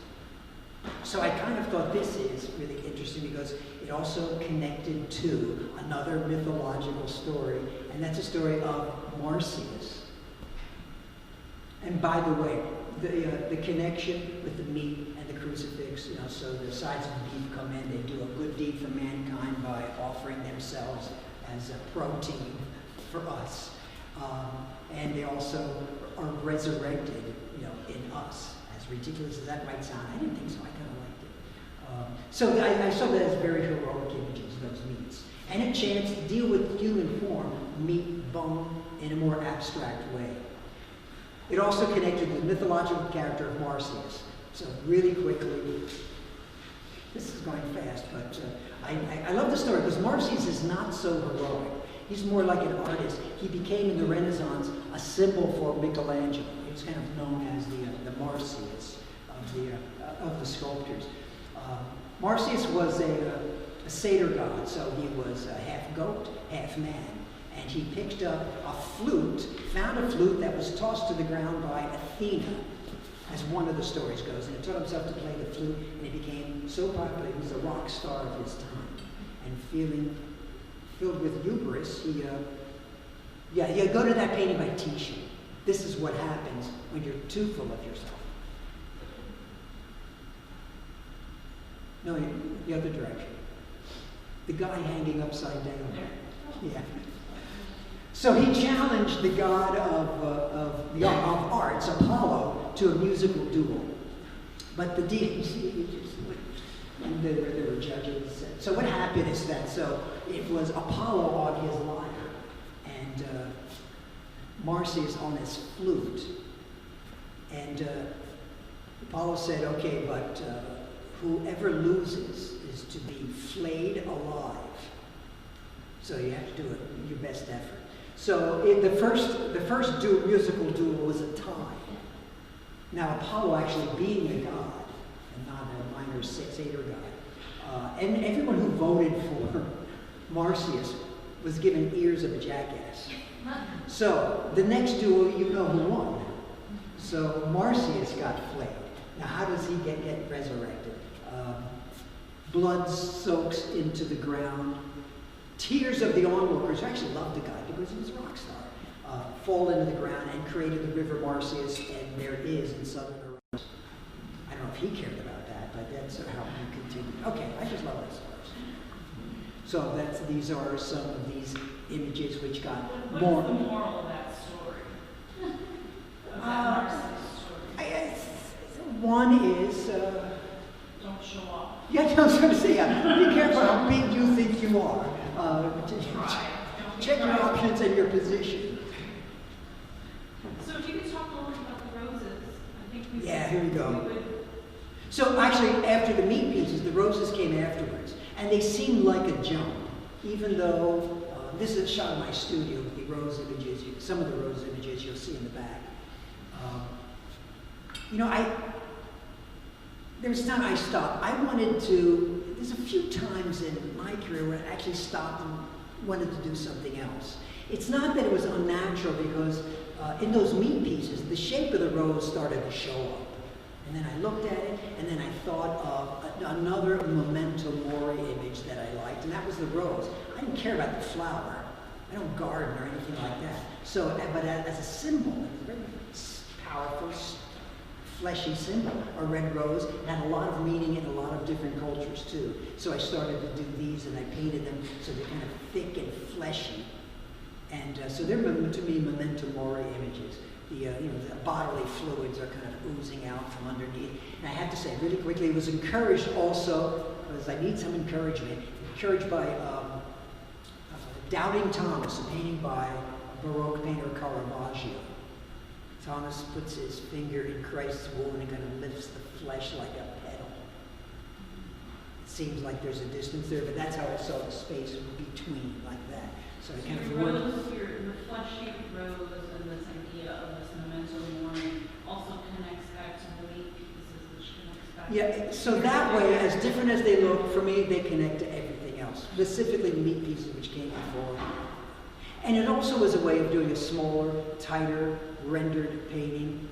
So I kind of thought this is really interesting because it also connected to another mythological story, and that's a story of Marsyas. And by the way, the connection with the meat and the crucifix, so the sides of beef come in, they do a good deed for mankind by offering themselves as a protein for us. And they also are resurrected, in us. As ridiculous as that might sound, I didn't think so, I kind of liked it. So I saw that as very heroic images, those meats. And a chance to deal with human form, meat, bone, in a more abstract way. It also connected with the mythological character of Marsyas. So really quickly, this is going fast, but I love the story because Marsyas is not so heroic. He's more like an artist. He became in the Renaissance a symbol for Michelangelo. He was kind of known as the Marsyas of the sculptors. Marsyas was a satyr god, so he was half goat, half man. And he picked up a flute, found a flute that was tossed to the ground by Athena, as one of the stories goes. And he taught himself to play the flute, and he became so popular, he was a rock star of his time. And filled with hubris, you go to that painting by Titian. This is what happens when you're too full of yourself. No, the other direction. The guy hanging upside down. Yeah. So he challenged the god of arts, Apollo, to a musical duel. But the deities, and there were judges. So what happened is that, it was Apollo on his lyre, and Marsyas on his flute. And Apollo said, okay, but whoever loses is to be flayed alive. So you have to do it, your best effort. So the first musical duel was a tie. Now Apollo actually being a god, and not a minor satyr god, and everyone who voted for Marsyas was given ears of a jackass. So the next duel, you know who won. So Marsyas got flayed. Now how does he get resurrected? Blood soaks into the ground. Tears of the onlookers, who actually loved the guy because he was a rock star, fall into the ground and created the river Marsyas, and there is in southern Iran. I don't know if he cared about that, but that's how he continued. Okay, I just love that story. So these are some of these images which got more. What's the moral of that story? Of that Marsyas story? One is. Don't show off. Yeah, I was going to say, be careful how big you think you are. Check your options and your position. So if you could talk a little bit about the roses, I think we. Yeah, here we go. So actually, after the meat pieces, the roses came afterwards, and they seemed like a jump, even though this is a shot of my studio with the rose images. Some of the rose images you'll see in the back. There was a time I stopped. I wanted to, there's a few times in my career where I actually stopped and wanted to do something else. It's not that it was unnatural because in those meat pieces, the shape of the rose started to show up. And then I looked at it, and then I thought of another Memento Mori image that I liked, and that was the rose. I didn't care about the flower. I don't garden or anything like that. So, but as a symbol, a very powerful, fleshy symbol, a red rose, had a lot of meaning in a lot of different cultures too. So I started to do these, and I painted them so they're kind of thick and fleshy. And so they're, to me, Memento Mori images. The bodily fluids are kind of oozing out from underneath. And I have to say, really quickly, it was encouraged also because I need some encouragement. Encouraged by Doubting Thomas, a painting by Baroque painter Caravaggio. Thomas puts his finger in Christ's wound and kind of lifts the flesh like a petal. It seems like there's a distance there, but that's how I saw the space between, like that. So I kind of your flesh-shaped rose and this idea of this memento mori also connects back to the meat pieces, which connects back. Yeah, so that way, as different as they look, for me, they connect to everything else, specifically the meat pieces which came before. And it also was a way of doing a smaller, tighter, rendered painting,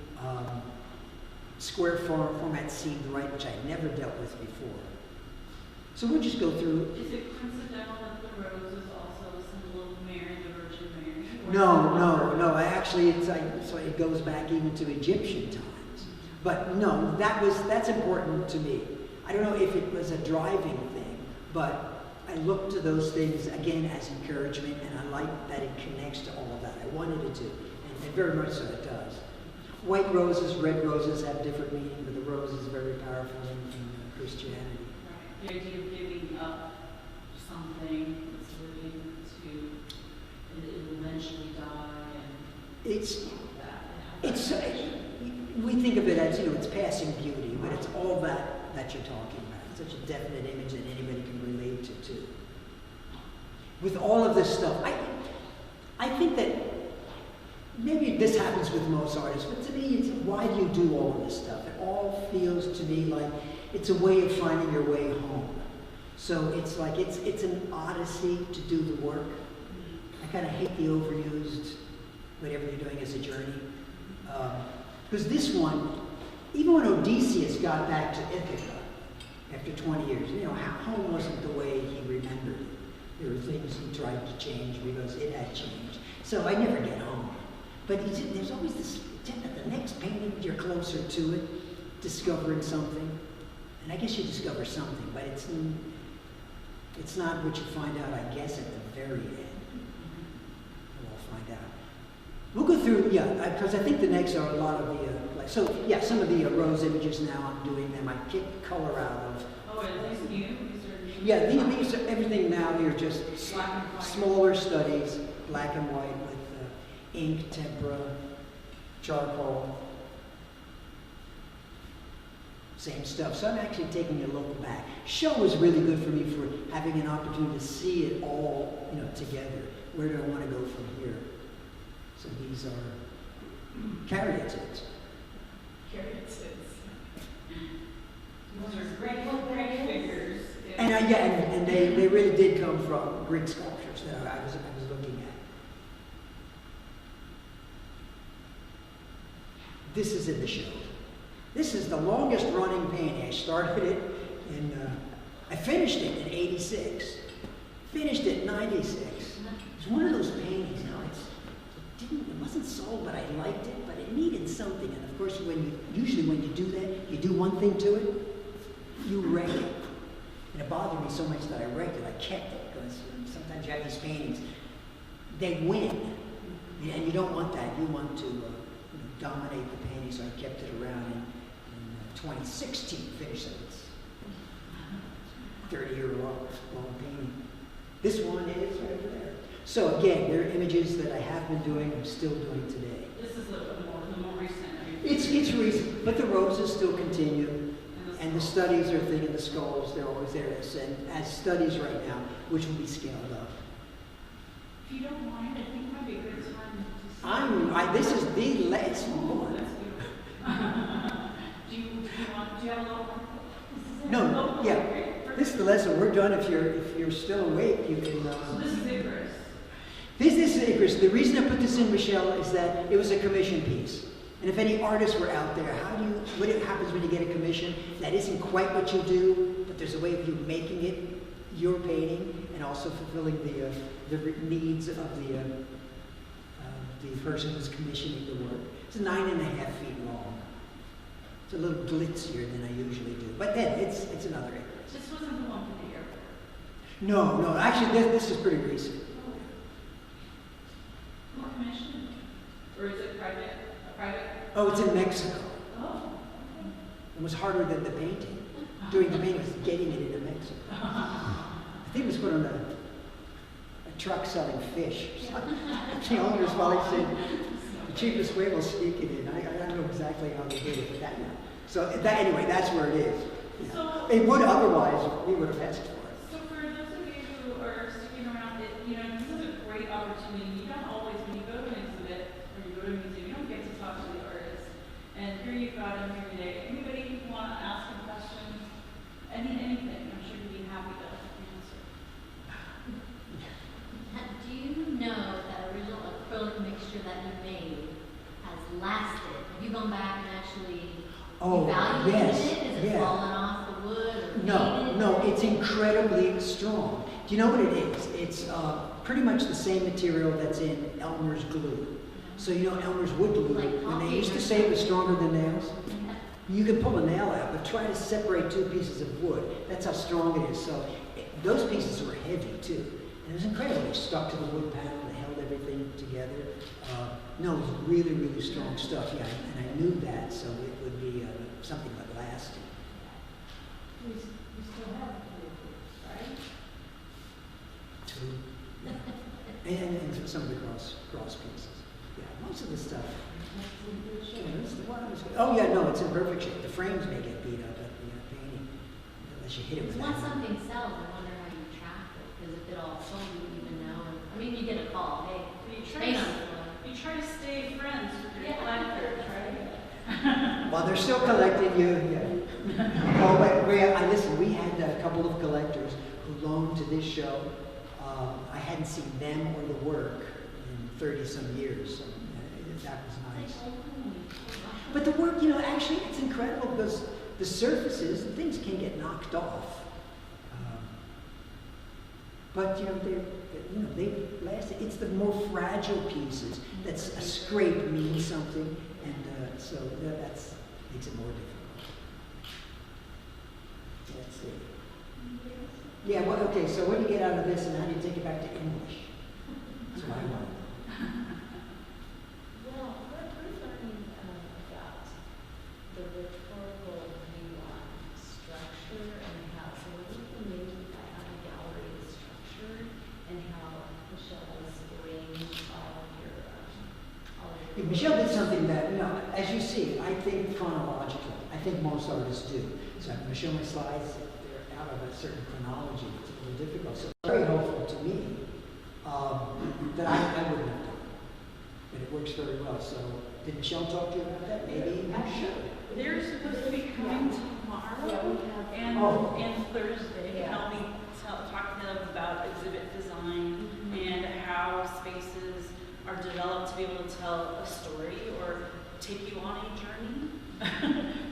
square format seemed right, which I'd never dealt with before. So we'll just go through. Is it coincidental that the rose is also a symbol of Mary, the Virgin Mary? No. Actually, so it goes back even to Egyptian times. But no, that's important to me. I don't know if it was a driving thing, but I look to those things again as encouragement, and I like that it connects to all of that. I wanted it to, and very much so it does. White roses, red roses have different meaning, but the rose is very powerful in Christianity. Right. The idea of giving up something that's living to, and it will eventually die, and we think of it as, it's passing beauty, but it's all that you're talking about. It's such a definite image that anybody can relate to too. With all of this stuff, I think that maybe this happens with most artists, but to me, it's why do you do all of this stuff? It all feels to me like it's a way of finding your way home. So it's like it's an odyssey to do the work. I kind of hate the overused whatever you're doing as a journey. Because this one, even when Odysseus got back to Ithaca after 20 years, home wasn't the way he remembered it. There were things he tried to change because it had changed. So I never get home. But there's always this attempt at the next painting, you're closer to it, discovering something. And I guess you discover something, but it's not what you find out, I guess, at the very end. We'll find out. We'll go through, because I think the next are a lot of the, some of the rose images now, I'm doing them. I kick color out of. Oh, are these new? Yeah, these are everything now. Here just smaller studies, black and white with ink, tempera, charcoal, same stuff. So I'm actually taking a look back. Show was really good for me for having an opportunity to see it all, together. Where do I want to go from here? So these are caryatids. Those are great figures. And they really did come from Greek sculptures that I was looking at. This is in the show. This is the longest running painting. I started it I finished it in 86. Finished it in 96. It's one of those paintings, it wasn't sold, but I liked it, but it needed something. And of course, usually when you do that, you do one thing to it, you wreck it. And it bothered me so much that I wrecked it. I kept it, because sometimes you have these paintings, they win. And you don't want that. You want to dominate the painting, so I kept it around in 2016, finished it. It's 30-year-long painting. This one is right over there. So again, there are images that I have been doing, I'm still doing today. This is the more recent. It's recent, but the roses still continue. And the studies are a thing, and the skulls, they're always there as studies right now, which will be scaled up. If you don't mind, I think it might be a good time to this is the last one. Do you have a little more? No, yeah. This is the lesson. We're done. If you're still awake, you can. So this is Icarus. This is Icarus. The reason I put this in, Michelle, is that it was a commission piece. And if any artists were out there, what happens when you get a commission? That isn't quite what you do, but there's a way of you making it your painting and also fulfilling the needs of the person who's commissioning the work. It's 9.5 feet long. It's a little glitzier than I usually do, but then it's another Icarus. This wasn't the one from the airport. No. Actually, this is pretty recent. Who commissioned it? Or is it private? Oh, it's in Mexico. Oh. It was harder than the painting. Doing the painting was getting it into Mexico. think so. I think it was put on a truck selling fish. The owners probably said, the cheapest way will sneak it in. I don't know exactly how they did it, but that, so that, anyway, that's where it is. So, It would otherwise, we would have asked for it. so for those of you who are sticking around, this is a great opportunity. You don't always, when you go to an exhibit or you go to a museum, you don't get to talk to the artists. And here you've got him here today. Anybody want to ask him questions? Anything? I'm sure he'd be happy to answer. Do you know that original acrylic mixture that you made has lasted? Have you gone back and actually evaluated yes, it? Is it yeah. fallen off the wood or No, faded? it's incredibly strong. Do you know what it is? It's pretty much the same material that's in Elmer's glue. So you know Elmer's wood glue, Like when they coffee used or to say it was stronger than nails? Yeah. You can pull a nail out, but try to separate two pieces of wood. That's how strong it is. So those pieces were heavy too. And it was incredible. They stuck to the wood panel, they held everything together. No, it was really, really strong stuff. Yeah, and I knew that, so it would be something that lasted. We still have communities, right? Two. And some of the cross pieces. Yeah, most of the stuff. Oh yeah, no, it's in perfect shape. The frames may get beat up at the painting, unless you hit it with Because once that. something sells, I wonder how you track it. Because if it all sold, you wouldn't even know. I mean, you get a call, hey, paint on the floor. You try to stay friends with your Yeah. collectors, right? While they're still collecting, yeah. Oh, listen, we had a couple of collectors who loaned to this show. I hadn't seen them or the work in 30-some years, so that was nice. But the work, actually, it's incredible because the surfaces, the things can get knocked off. But, they last. It's the more fragile pieces that's a scrape means something, and so that's makes it more difficult. Let's see. Yeah, well, okay, so what do you get out of this, and how do you take it back to English? That's what I want. Well, we're learning about the rhetorical view on structure and how, so we're looking maybe at how the gallery is structured and how Michelle has arranged all of your Michelle did something that, as you see, I think chronological. I think most artists do. So I'm going to show my slides. They're out of a certain chronology. It's a little difficult. So it's very helpful to me that I wouldn't have done. But it works very well. So did Michelle talk to you about that? Maybe you should. They're supposed to be coming tomorrow and Thursday. Yeah. Help me talk to them about exhibit design and how spaces are developed to be able to tell a story or take you on a journey.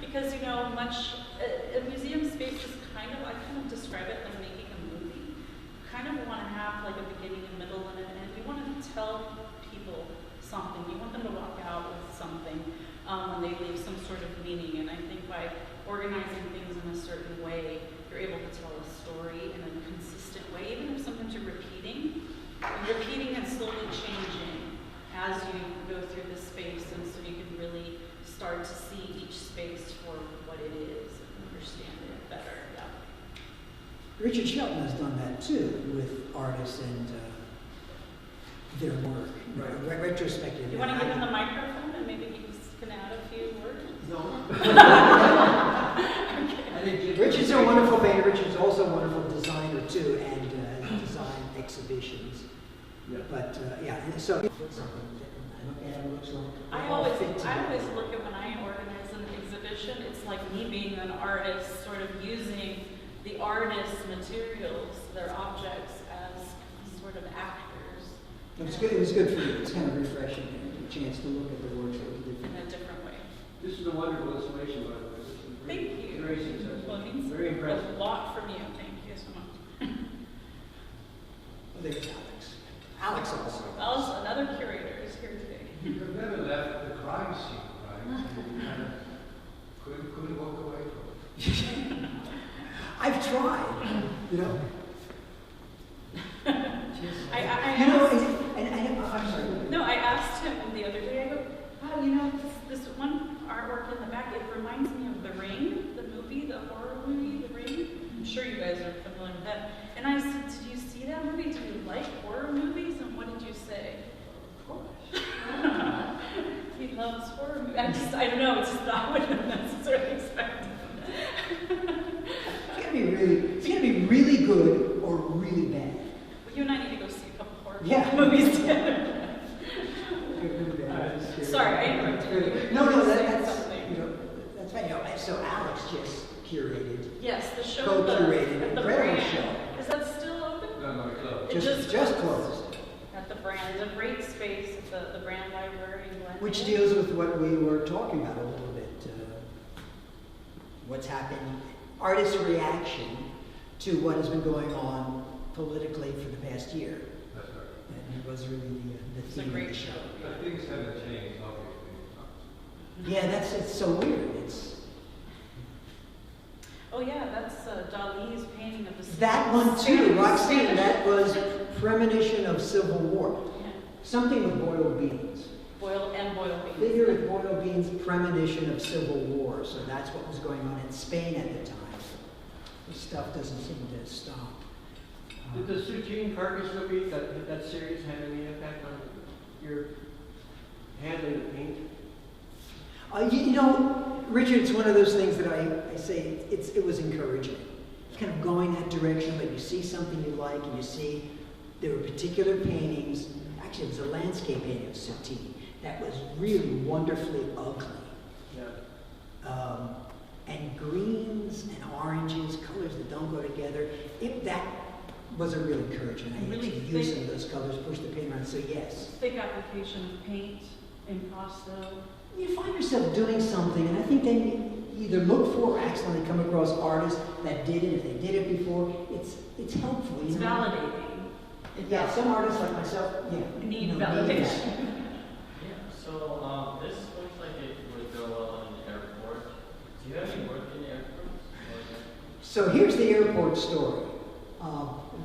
Because a museum space is I kind of describe it like making a movie. You kind of want to have like a beginning, a middle, and an end. You want to tell people something. You want them to walk out with something when they leave some sort of meaning. And I think by organizing things in a certain way, you're able to tell a story in a consistent way, even if sometimes you're repeating and slowly changing as you go through the space, and so you can really start to see each space for what it is and understand it better. Yeah. Richard Shelton has done that too with artists and their work. Right. Retrospective. You want to give him the microphone and maybe he can add a few words? No. Richard's a wonderful painter. Richard's also a wonderful designer too, and has designed exhibitions. Yeah. But so I always look at when I organize an exhibition, it's like me being an artist, sort of using the artist's materials, their objects, as sort of actors. It was good for you. It's kind of refreshing, a chance to look at the works In a different way. This is a wonderful installation, by the way. This is Thank you. Very successful. Well, it means Very impressive. a lot from you. Thank you so much. There's Alex. Alex also. Also, another curator is here today. You've never left the crime scene, right? You kind of couldn't walk away from it. I've tried, I I'm sorry. No, I asked him the other day, I go, wow, this one artwork in the back, it reminds me of The Ring, the movie, the horror movie, The Ring. sure you guys are familiar with that. And I said, did you see that movie? Do you like horror movies? And what did you say? Of course. He loves horror movies. I don't know, it's just not what I necessarily expected. It's gonna be really good or really bad. Well, you and I need to go see a couple horror Yeah. movies together. Good. Sorry, I interrupted you. No, Saying that's, something. you know, that's fine. You know, so Alex just curated, Yes, the show co-curated, at the incredible brand. show. Is that still open? No, close. It Just closed. At the brand, a great space at the brand library in Glenville. Which deals with what we were talking about a little bit. What's happened, artists' reaction to what has been going on politically for the past year. That's right. And it was really the It's a theme of great the show. But things haven't changed, obviously. Yeah, it's so weird. It's Oh yeah, that's Dali's painting of the that one too, Spanish- Roxanne. That was premonition of civil war. Yeah. Something with boiled beans. Boiled beans. Figure with boiled beans, premonition of civil war. So that's what was going on in Spain at the time. This stuff doesn't seem to stop. Did the Soutine Carcass movie, that series, have any impact on your handling of paint? You know, Richard, it's one of those things that I say it was encouraging. Kind of going that direction, but you see something you like, and you see there were particular paintings. Actually, it was a landscape painting of Soutine that was really wonderfully ugly. Yeah. And greens and oranges, colors that don't go together. That was a real encouragement. I Really actually use thick- some of those colors, push the paint around. So yes, Thick application of paint, impasto. you find yourself doing something, and I think then you either look for or accidentally come across artists that did it. If they did it before, it's helpful. It's you know? validating. Yeah, some artists like myself, Need you know, validation. that. Yeah, so this looks like it would go well in the airport. Do you have any work in airports? So here's the airport story.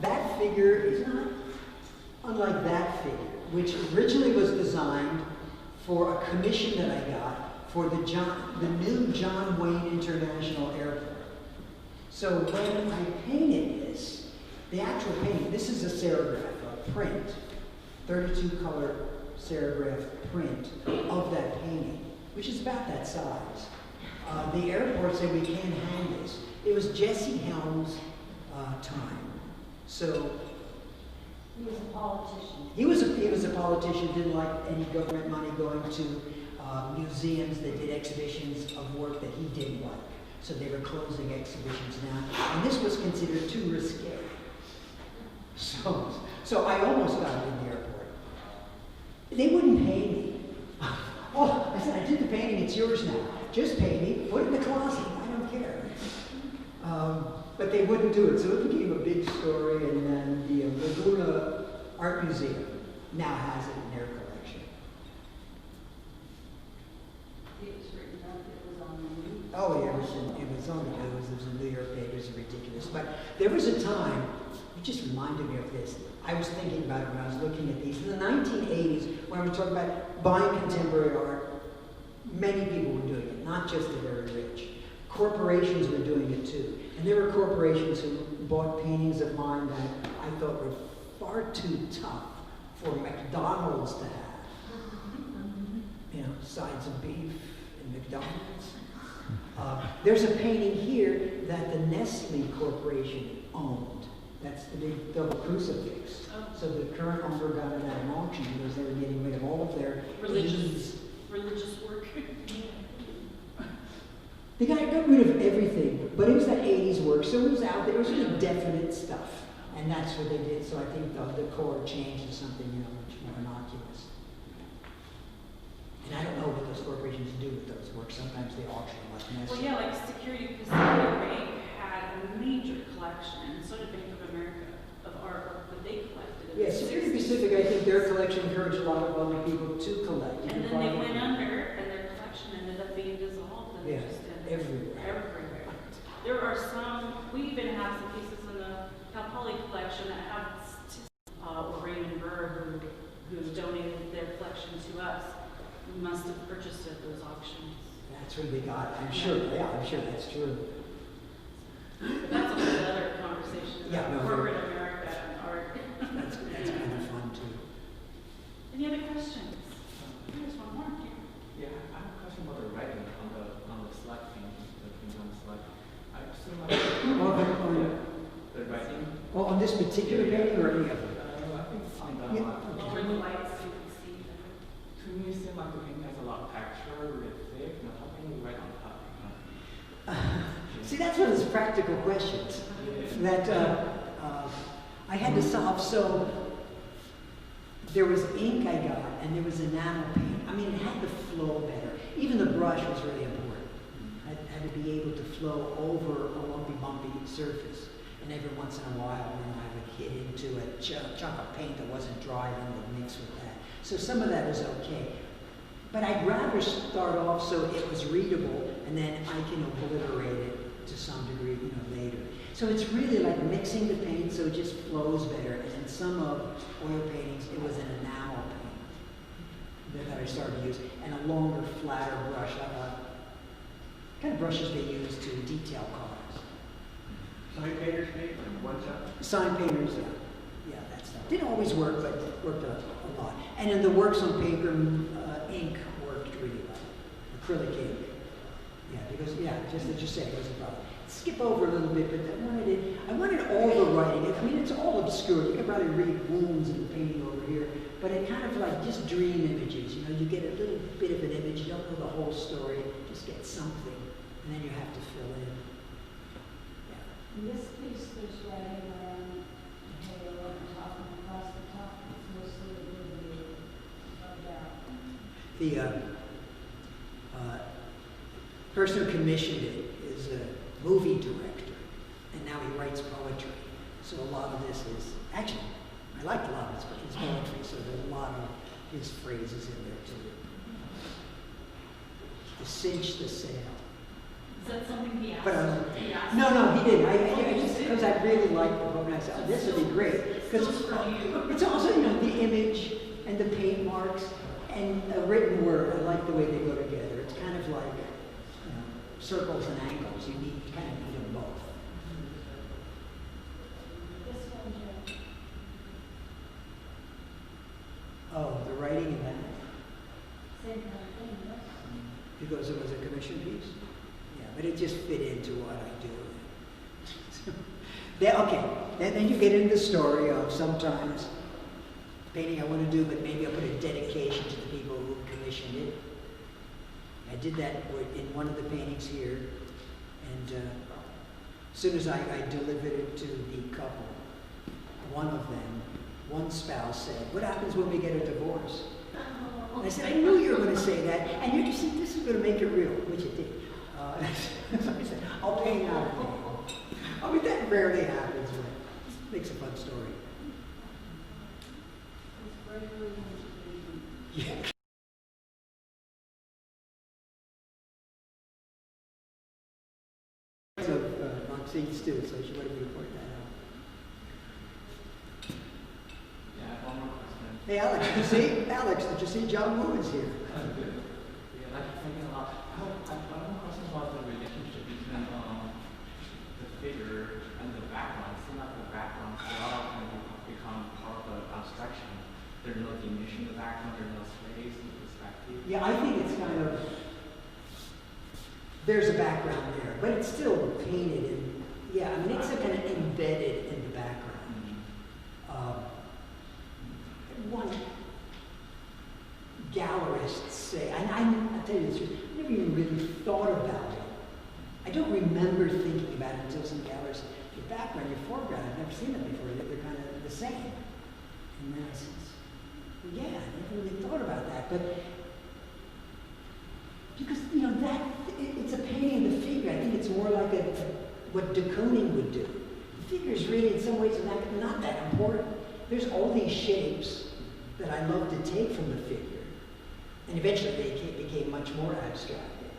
That figure is not unlike that figure, which originally was designed for a commission that I got for the new John Wayne International Airport. So when I painted this, the actual painting, this is a serigraph, a print, 32 color serigraph print of that painting, which is about that size. The airport said we can't hang this. It was Jesse Helms' time. So He was a politician. he was a politician, didn't like any government money going to museums that did exhibitions of work that he didn't like. So they were closing exhibitions down. And this was considered too risque. So I almost got it in the airport. They wouldn't pay me. Oh, I said, I did the painting, it's yours now. Just pay me, put it in the closet, I don't care. But they wouldn't do it, so it became a big story, and then the Laguna Art Museum now has it in their collection. It was written up, it was on the news. Oh, yeah, it was on the news, it was in New York papers, ridiculous. But there was a time, it just reminded me of this. I was thinking about it when I was looking at these. In the 1980s, when we were talking about buying contemporary art, many people were doing it, not just the very rich. Corporations were doing it too. And there were corporations who bought paintings of mine that I thought were far too tough for McDonald's to have. You know, sides of beef in McDonald's. There's a painting here that the Nestle Corporation owned. That's the big double crucifix. Oh. So the current owner got it at an auction because they were getting rid of all of their Religious work. They got rid of everything, but it was that 80s work, so it was out there. It was really definite stuff, and that's what they did. So I think the core changed to something, you know, much more innocuous. And I don't know what those corporations do with those works. Sometimes they auction them like Nestle. Well, yeah, like Security Pacific Bank had a major collection, and so did Bank of America, of artwork that they collected. Yeah, Security Pacific, I think their collection encouraged a lot of other people to collect. And then they went under, and their collection ended up being dissolved. And Yeah, just everywhere. Everywhere. There are some, we even have some pieces in the Cal Poly collection that have or Raymond Burr, who donated their collection to us. We must have purchased it at those auctions. That's where they got it. I'm sure. Yeah, I'm sure that's true. But that's a whole other conversation Yeah, about no, corporate America and art. That's kind of fun too. Any other questions? There's one more here. Yeah, I have a question about the writing on the slide thing, the thing on the slide. I still like the writing. Oh, on this particular painting or any of them? I think on the Lower the lights so you can see them. to me it seems like the painting has a lot of texture, really thick. You know, how can you write on top? See, that's one of those practical questions that I had to solve. So there was ink I got, and there was enamel paint. I mean, it had to flow better. Even the brush was really important. It had to be able to flow over a lumpy, bumpy surface. And every once in a while, I would hit into a chunk of paint that wasn't dry, and would mix with that. So some of that was okay. But I'd rather start off so it was readable, and then I can obliterate it to some degree, later. So it's really like mixing the paint so it just flows better. And in some of oil paintings, it was an enamel paint that I started to use, and a longer, flatter brush, like kind of brushes they use to detail cars. Sign painters paint, like one shot. Sign painters, yeah, that stuff. Didn't always work, but worked a lot. And in the works on paper, ink worked really well. Acrylic ink. Yeah, because, just as you say, it was a problem. Skip over a little bit, but I wanted all the writing. I mean, it's all obscure. You can probably read wounds in the painting over here, but it kind of like just dream images. You get a little bit of an image, you don't know the whole story, just get something, and then you have to fill in. In this piece, there's writing around the halo and top and across the top. It's mostly obliterated, rubbed out. The person who commissioned it is a movie director, and now he writes poetry. So a lot of this is, actually, I liked a lot of his poetry, so there's a lot of his phrases in there too. To cinch the sail. Is that something he asked? But He asked? no, he didn't. I just because I really liked the book, and I said, oh, this would be great. Because it's also, the image and the paint marks and a written word. I like the way they go together. It's kind of like, circles and angles. You kind of need them both. This one, Jim. Oh, the writing in that. Same kind of thing, yes? Because it was a commission piece? Yeah, but it just fit into what I do. Then you get into the story of sometimes painting I want to do, but maybe I'll put a dedication to the people who commissioned it. I did that in one of the paintings here, and as soon as I delivered it to the couple, one spouse said, "What happens when we get a divorce?" And I said, "I knew you were going to say that, and you said this is going to make it real," which it did. So I said, "I'll paint out of it." I mean, that rarely happens, but it makes a fun story. It's very Yeah. So, Moxie's too, so she wanted me to point that out. Yeah, I have one more question. Hey, Alex, did you see John Woo is here? Good. Yeah, like thinking a lot. I have one more question about the relationship between the figure and the background. It seems like the background, they all kind of become part of the abstraction. There's no diminishing the background, there's no space, no perspective. Yeah, I think it's kind of, there's a background there, but it's still painted in, it's kind of embedded in the background. One gallerist say, and I'll tell you this, I never even really thought about it. I don't remember thinking about it until some gallerist said, your background, your foreground, I've never seen them before, they're kind of the same. And then I said, yeah, I never really thought about that, but because, it's a painting of the figure. I think it's more like what de Kooning would do. The figure's really, in some ways, not that important. There's all these shapes that I love to take from the figure. And eventually they became much more abstracted.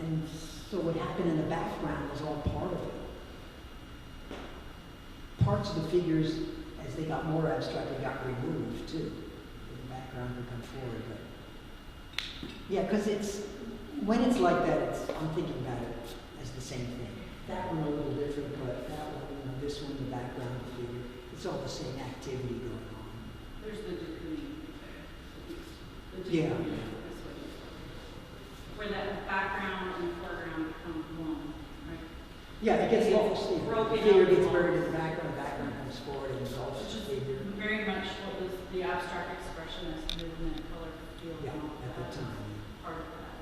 And so what happened in the background was all part of it. Parts of the figures, as they got more abstract, they got removed too. The background would come forward. But yeah, because when it's like that, I'm thinking about it as the same thing. That one a little different, but that one, this one, the background figure, it's all the same activity going on. There's the Dukunin. Yeah. Where that background and foreground become one, right? Yeah, it gets lost. Broken The figure up. gets buried in the background comes forward and engulfs Which the is figure. very much what was the abstract expressionist movement, color field, Yeah, and all at that. the time. Part of that.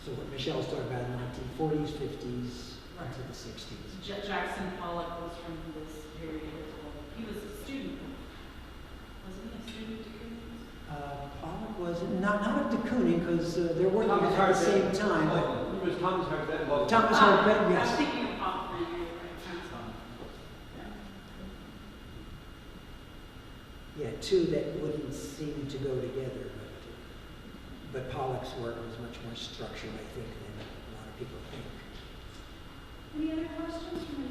So what Michelle's talking about in the 1940s, 50s, Right. into the 60s. Jackson Pollock was from this period as well. He was a student. Wasn't he a student to Cubism? Pollock was, not of de Kooning, because they're working Thomas at the same Hart time, but He was Thomas Hart Benton. Thomas Hart Benton, I was yes. thinking of Hoffman, you're right. Yeah. Yeah, two that wouldn't seem to go together, but Pollock's work was much more structured, I think, than a lot of people think. Any other questions from the